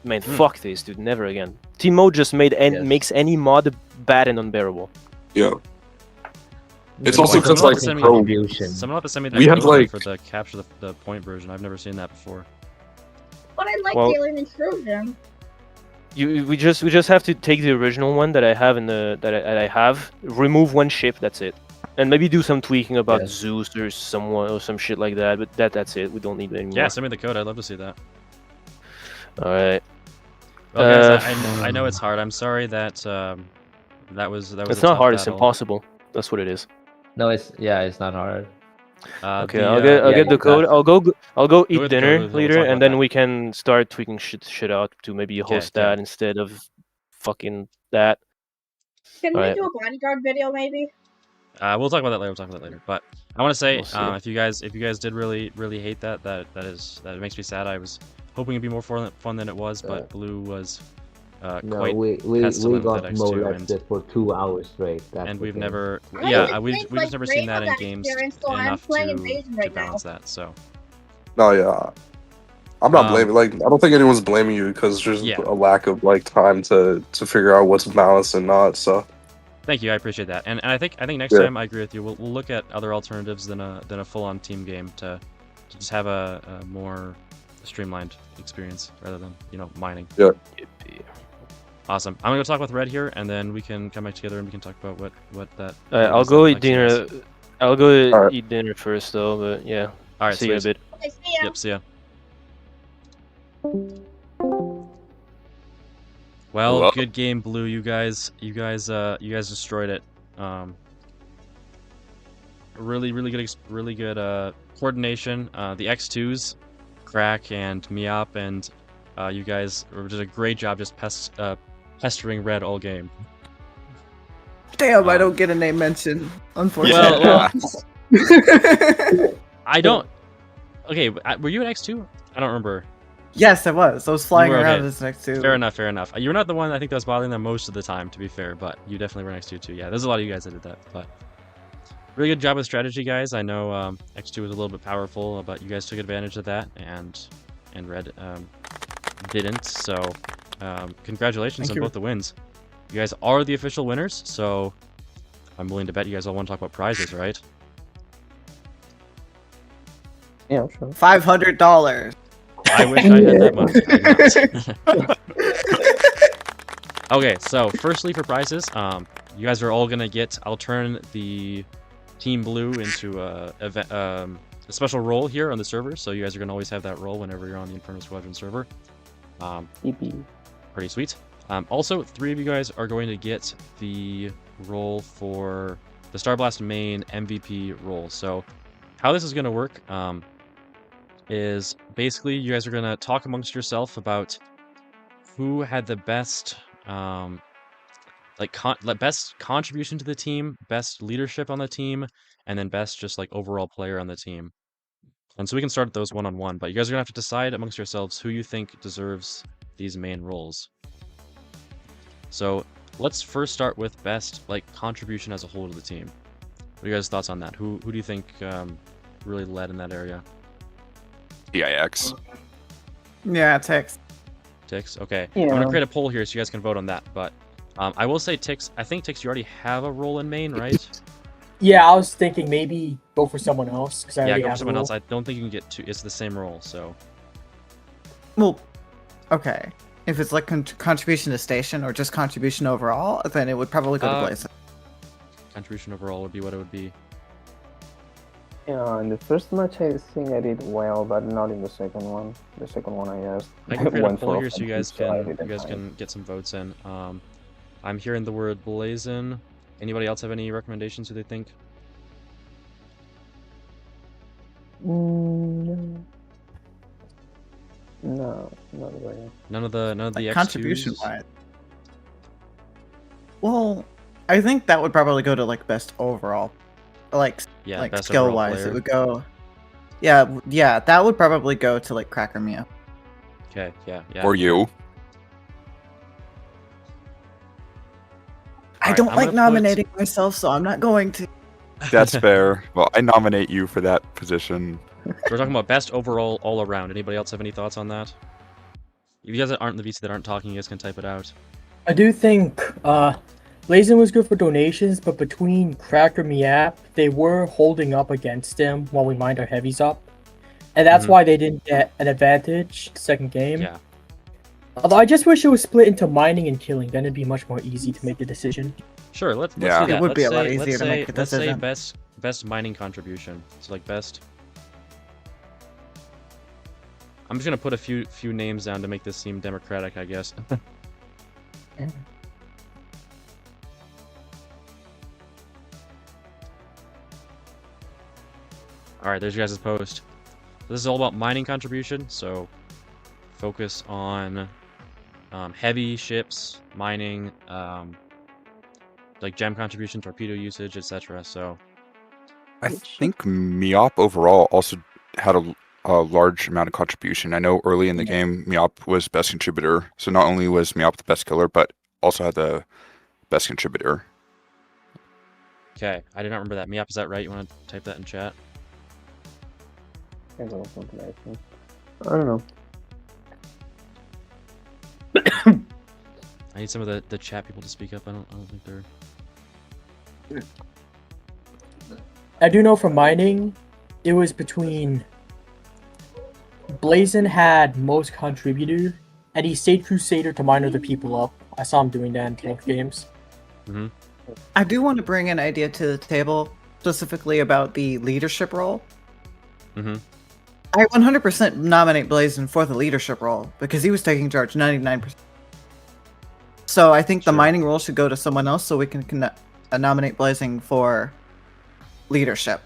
man, fuck this, dude. Never again. Team mode just makes any mod bad and unbearable. yeah. It's also because like someone will have to send me that we have like for the capture the point version. I've never seen that before. But I like Alien Intrusion. We just have to take the original one that I have that I have, remove one ship, that's it, and maybe do some tweaking about Zeus or someone or some shit like that. But that's it. We don't need it anymore. Yeah, send me the code. I'd love to see that. All right. Well, guys, I know it's hard. I'm sorry that that was. It's not hard. It's impossible. That's what it is. No, it's not hard. Okay, I'll get the code. I'll go eat dinner later, and then we can start tweaking shit out to maybe host that instead of fucking that. Can we do a bodyguard video maybe? We'll talk about that later. But I want to say, if you guys did really hate that makes me sad. I was hoping it'd be more fun than it was, but Blue was quite we got molested for 2 hours straight. And we've never, we've just never seen that in games enough to balance that. So. No, yeah. I'm not blaming. Like, I don't think anyone's blaming you because there's a lack of like time to figure out what's balanced and not. So. Thank you, I appreciate that. And I think next time I agree with you. We'll look at other alternatives than a full-on team game to just have a more streamlined experience rather than mining. Yeah. Awesome. I'm gonna go talk with Red here, and then we can come back together and we can talk about what that. I'll go eat dinner. I'll go eat dinner first, though. But yeah. All right. See you in a bit. Okay, see ya. Yep. See ya. Well, Hello? good game, Blue. You guys destroyed it. Really good coordination. The X2s, Crack and Miop, and you guys did a great job just pestering Red all game. Damn, I don't get a name mention, unfortunately. Well, I don't. Okay, were you an X2? I don't remember. Yes, I was. I was flying around as an X2. Fair enough. You're not the one I think that was bothering them most of the time, to be fair, but you definitely were an X2 too. Yeah, there's a lot of you guys that did that, but really good job with strategy, guys. I know X2 was a little bit powerful, but you guys took advantage of that, and Red didn't. So congratulations on both the wins. You guys are the official winners, so I'm willing to bet you guys all want to talk about prizes, right? Yeah, sure. $500. I wish I had that much. Okay, so firstly for prizes, you guys are all gonna get. I'll turn the Team Blue into a special role here on the server, so you guys are gonna always have that role whenever you're on the Inferno Squadron server. Pretty sweet. Also, 3 of you guys are going to get the role for the Starblast main MVP role. So, how this is going to work is basically you guys are going to talk amongst yourself about who had the best, best contribution to the team, best leadership on the team, and then best just like overall player on the team. And so we can start those one-on-one, but you guys are going to have to decide amongst yourselves who you think deserves these main roles. So let's first start with best contribution as a whole to the team. What are you guys' thoughts on that? Who do you think really led in that area? TIX. Yeah, Tix. Tix, okay. Yeah. I'm gonna create a poll here so you guys can vote on that. But I will say Tix. I think Tix, you already have a role in main, right? Yeah, I was thinking maybe go for someone else because I already go have for someone a role. else. I don't think you can get two. It's the same role, so. Well, okay. If it's like contribution to station or just contribution overall, then it would probably go to Blaze. Contribution overall would be what it would be. Yeah, in the first match I think I did well, but not in the second one. The second one I guess. I can create a poll here so you guys can get some votes in. I'm hearing the word Blazin. Anybody else have any recommendations who they think? No, not really. None of the X2s? Contribution wise. Well, I think that would probably go to best overall, best skill wise. It would go. Yeah, that would probably go to Cracker Mia. Okay, yeah. Or you. I don't like nominating myself, so I'm not going to. That's fair. Well, I nominate you for that position. We're talking about best overall all around. Anybody else have any thoughts on that? If you guys aren't in the VC that aren't talking, you guys can type it out. I do think Blazin was good for donations, but between Crack or Miap, they were holding up against him while we mined our heavies up. And that's why they didn't get an advantage the second game. Yeah. Although I just wish it was split into mining and killing, then it'd be much more easy to make the decision. Sure, let's do Yeah. that. It would be a lot Let's easier to say- make a Let's say decision. best mining contribution. So like best. I'm just gonna put a few names down to make this seem democratic, I guess. All right, there's your guys' post. This is all about mining contribution, so focus on heavy ships, mining, like gem contribution, torpedo usage, etc. So I think Miop overall also had a large amount of contribution. I know early in the game, Miop was best contributor. So not only was Miop the best killer, but also had the best contributor. okay, I did not remember that. Miap, is that right? You want to type that in chat? I don't know. I need some of the chat people to speak up. I don't think they're. I do know from mining, it was between Blazin had most contributed, and he stayed Crusader to mine other people up. I saw him doing that in both games. Mm-hmm. I do want to bring an idea to the table, specifically about the leadership role. Mm-hmm. I 100% nominate Blazin for the leadership role because he was taking charge 99%. So I think the mining role should go to someone else, so we can nominate Blazin for leadership.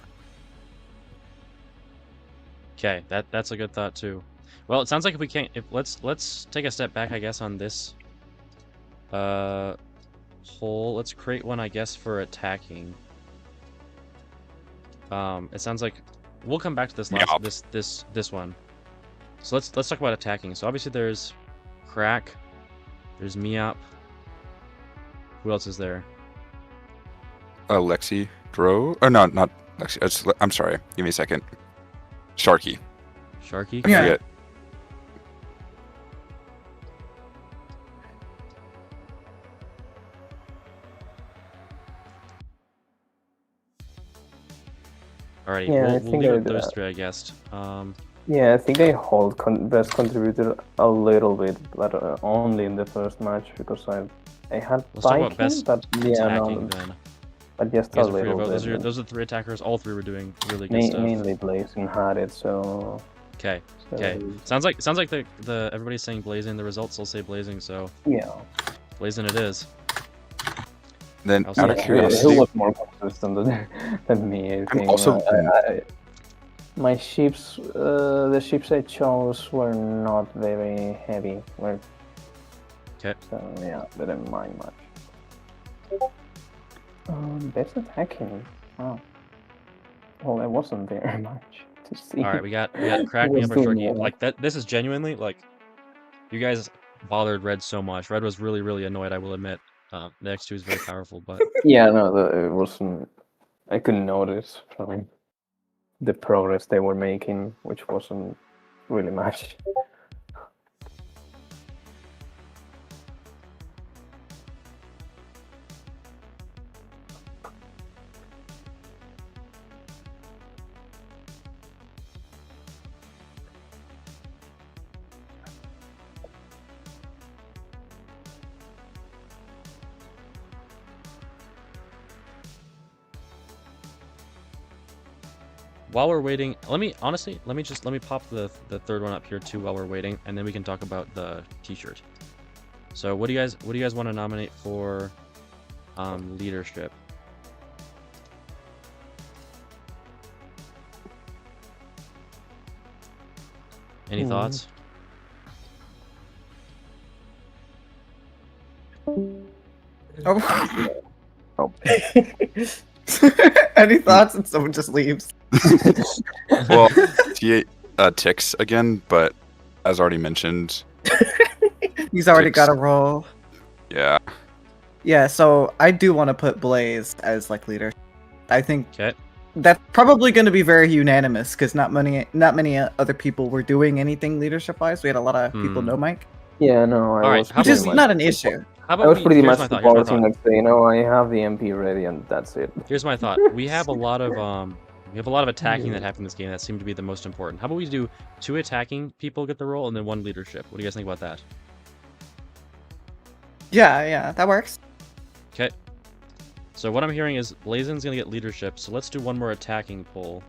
Okay, that's a good thought too. Well, it sounds like if we can't, let's take a step back, I guess, on this whole. Let's create one, I guess, for attacking. It sounds like we'll come back to this last this one. So let's talk about attacking. So obviously there's Crack, there's Miop. Who else is there? Lexi Dro. Oh no, not Lexi. I'm sorry. Give me a second. Sharky. Sharky? I forget. Alrighty, Yeah, we'll leave it with those three, I guess. Yeah, I think I hold best contributor a little bit, but only in the first match because I had Let's talk about best but attacking then. But just a little bit. Those are the three attackers. All three were doing really good stuff. Mainly Blazin had it, so. Okay. Okay. Sounds like the everybody's saying Blazing. The results will say Blazing. So. Yeah. Blazing it is. Then, out of curiosity, he was more consistent than me. I think. Also, my ships, the ships I chose were not very heavy. Okay. So yeah, didn't mind much. Best attacking. Wow. Well, I wasn't there much to see. All right, we got Crack Me Up or Sharky. Like that. This is genuinely like, you guys bothered Red so much. Red was really annoyed. I will admit. The X2 is very powerful, but yeah, no, it wasn't. I couldn't notice from the progress they were making, which wasn't really much. while we're waiting, let me pop the third one up here too while we're waiting, and then we can talk about the t-shirt. So what do you guys want to nominate for leadership? Any thoughts? Oh. Any thoughts? And someone just leaves. Well, T8 ticks again, but as already mentioned, he's already got a role. Yeah. Yeah, so I do want to put Blaze as like leader. I think that's probably going to be very unanimous because not many other people were doing anything leadership wise. We had a lot of people no mic. Yeah, no. Which is not an issue. How about I was pretty here's much my thought. Here's my supporting, thought. like, you know, I have the MP ready and that's it. Here's my thought. We have a lot of attacking that happened in this game that seemed to be the most important. How about we do 2 attacking people get the role and then 1 leadership? What do you guys think about that? Yeah, that works. Okay. So what I'm hearing is Blazon's gonna get leadership, so let's do 1 more attacking poll.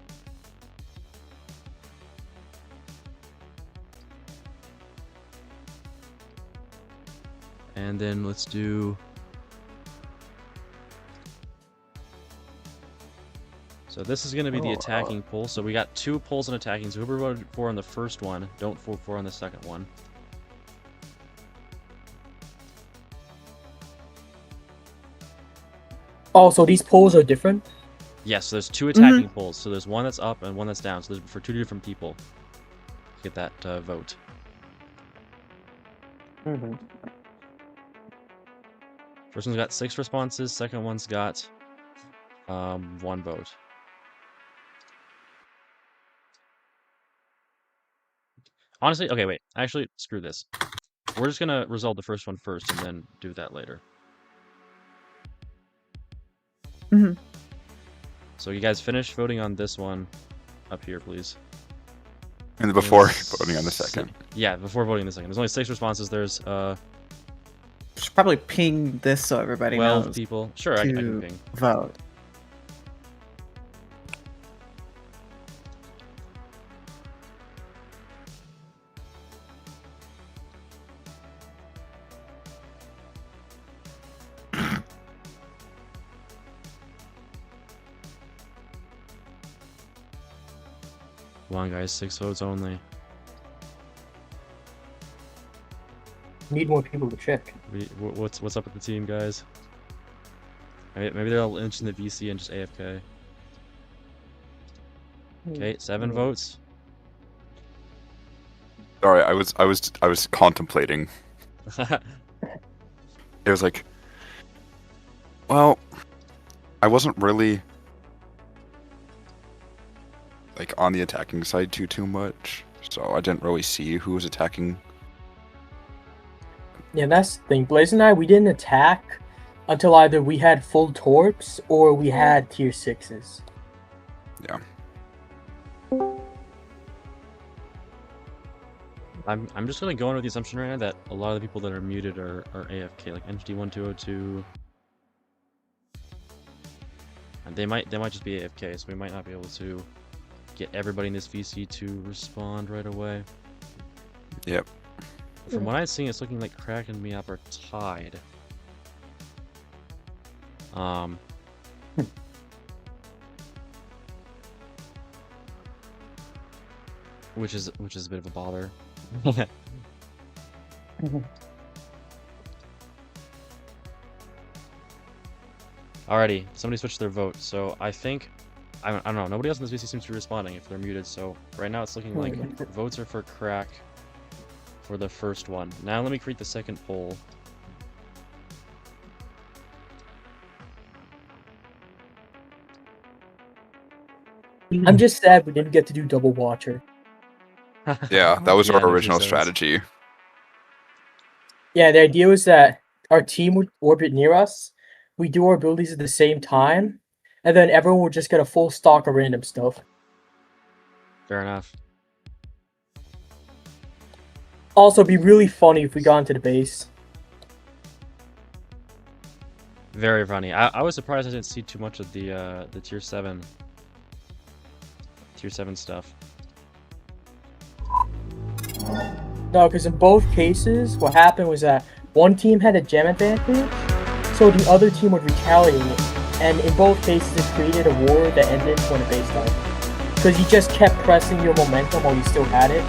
And then let's do... So this is going to be the attacking poll. So we got 2 polls on attacking. So whoever voted for on the first one, don't vote for on the second one. Oh, so these polls are different? Yes, so there's 2 attacking polls. So there's one that's up and one that's down. So there's for 2 different people. Get that vote. First one's got 6 responses. Second one's got 1 vote. Honestly, okay, wait. Actually, screw this. We're just gonna resolve the first one first and then do that later. So you guys finish voting on this one up here, please. And before voting on the second. Yeah, before voting on the second. There's only 6 responses. There's Should probably ping this so everybody 12 knows. people. Sure, I can ping. Vote. Come on, guys. 6 votes only. Need more people to check. What's up with the team, guys? Maybe they're all inching the VC and just AFK. Okay, 7 votes. Sorry, I was contemplating. It was like, well, I wasn't really like on the attacking side too much, so I didn't really see who was attacking. Yeah, that's the thing. Blaze and I, we didn't attack until either we had full torps or we had tier 6s. Yeah. I'm just gonna go in with the assumption right now that a lot of the people that are muted are AFK, like NGD1202. And they might just be AFK, so we might not be able to get everybody in this VC to respond right away. Yep. From what I've seen, it's looking like Crack and Meop are tied. Which is a bit of a bother. Alrighty, somebody switched their vote, so I think I don't know. Nobody else in this VC seems to be responding if they're muted. So right now it's looking like votes are for Crack for the first one. Now let me create the second poll. I'm just sad we didn't get to do double watcher. Yeah, that was Yeah, our that makes original sense. strategy. Yeah, the idea was that our team would orbit near us, we do our abilities at the same time, and then everyone would just get a full stock of random stuff. Fair enough. Also, it'd be really funny if we got into the base. Very funny. I was surprised I didn't see too much of the tier 7 stuff. No, because in both cases, what happened was that one team had a gem advantage, so the other team would retaliate, and in both cases it created a war that ended when the base died. Because you just kept pressing your momentum while you still had it,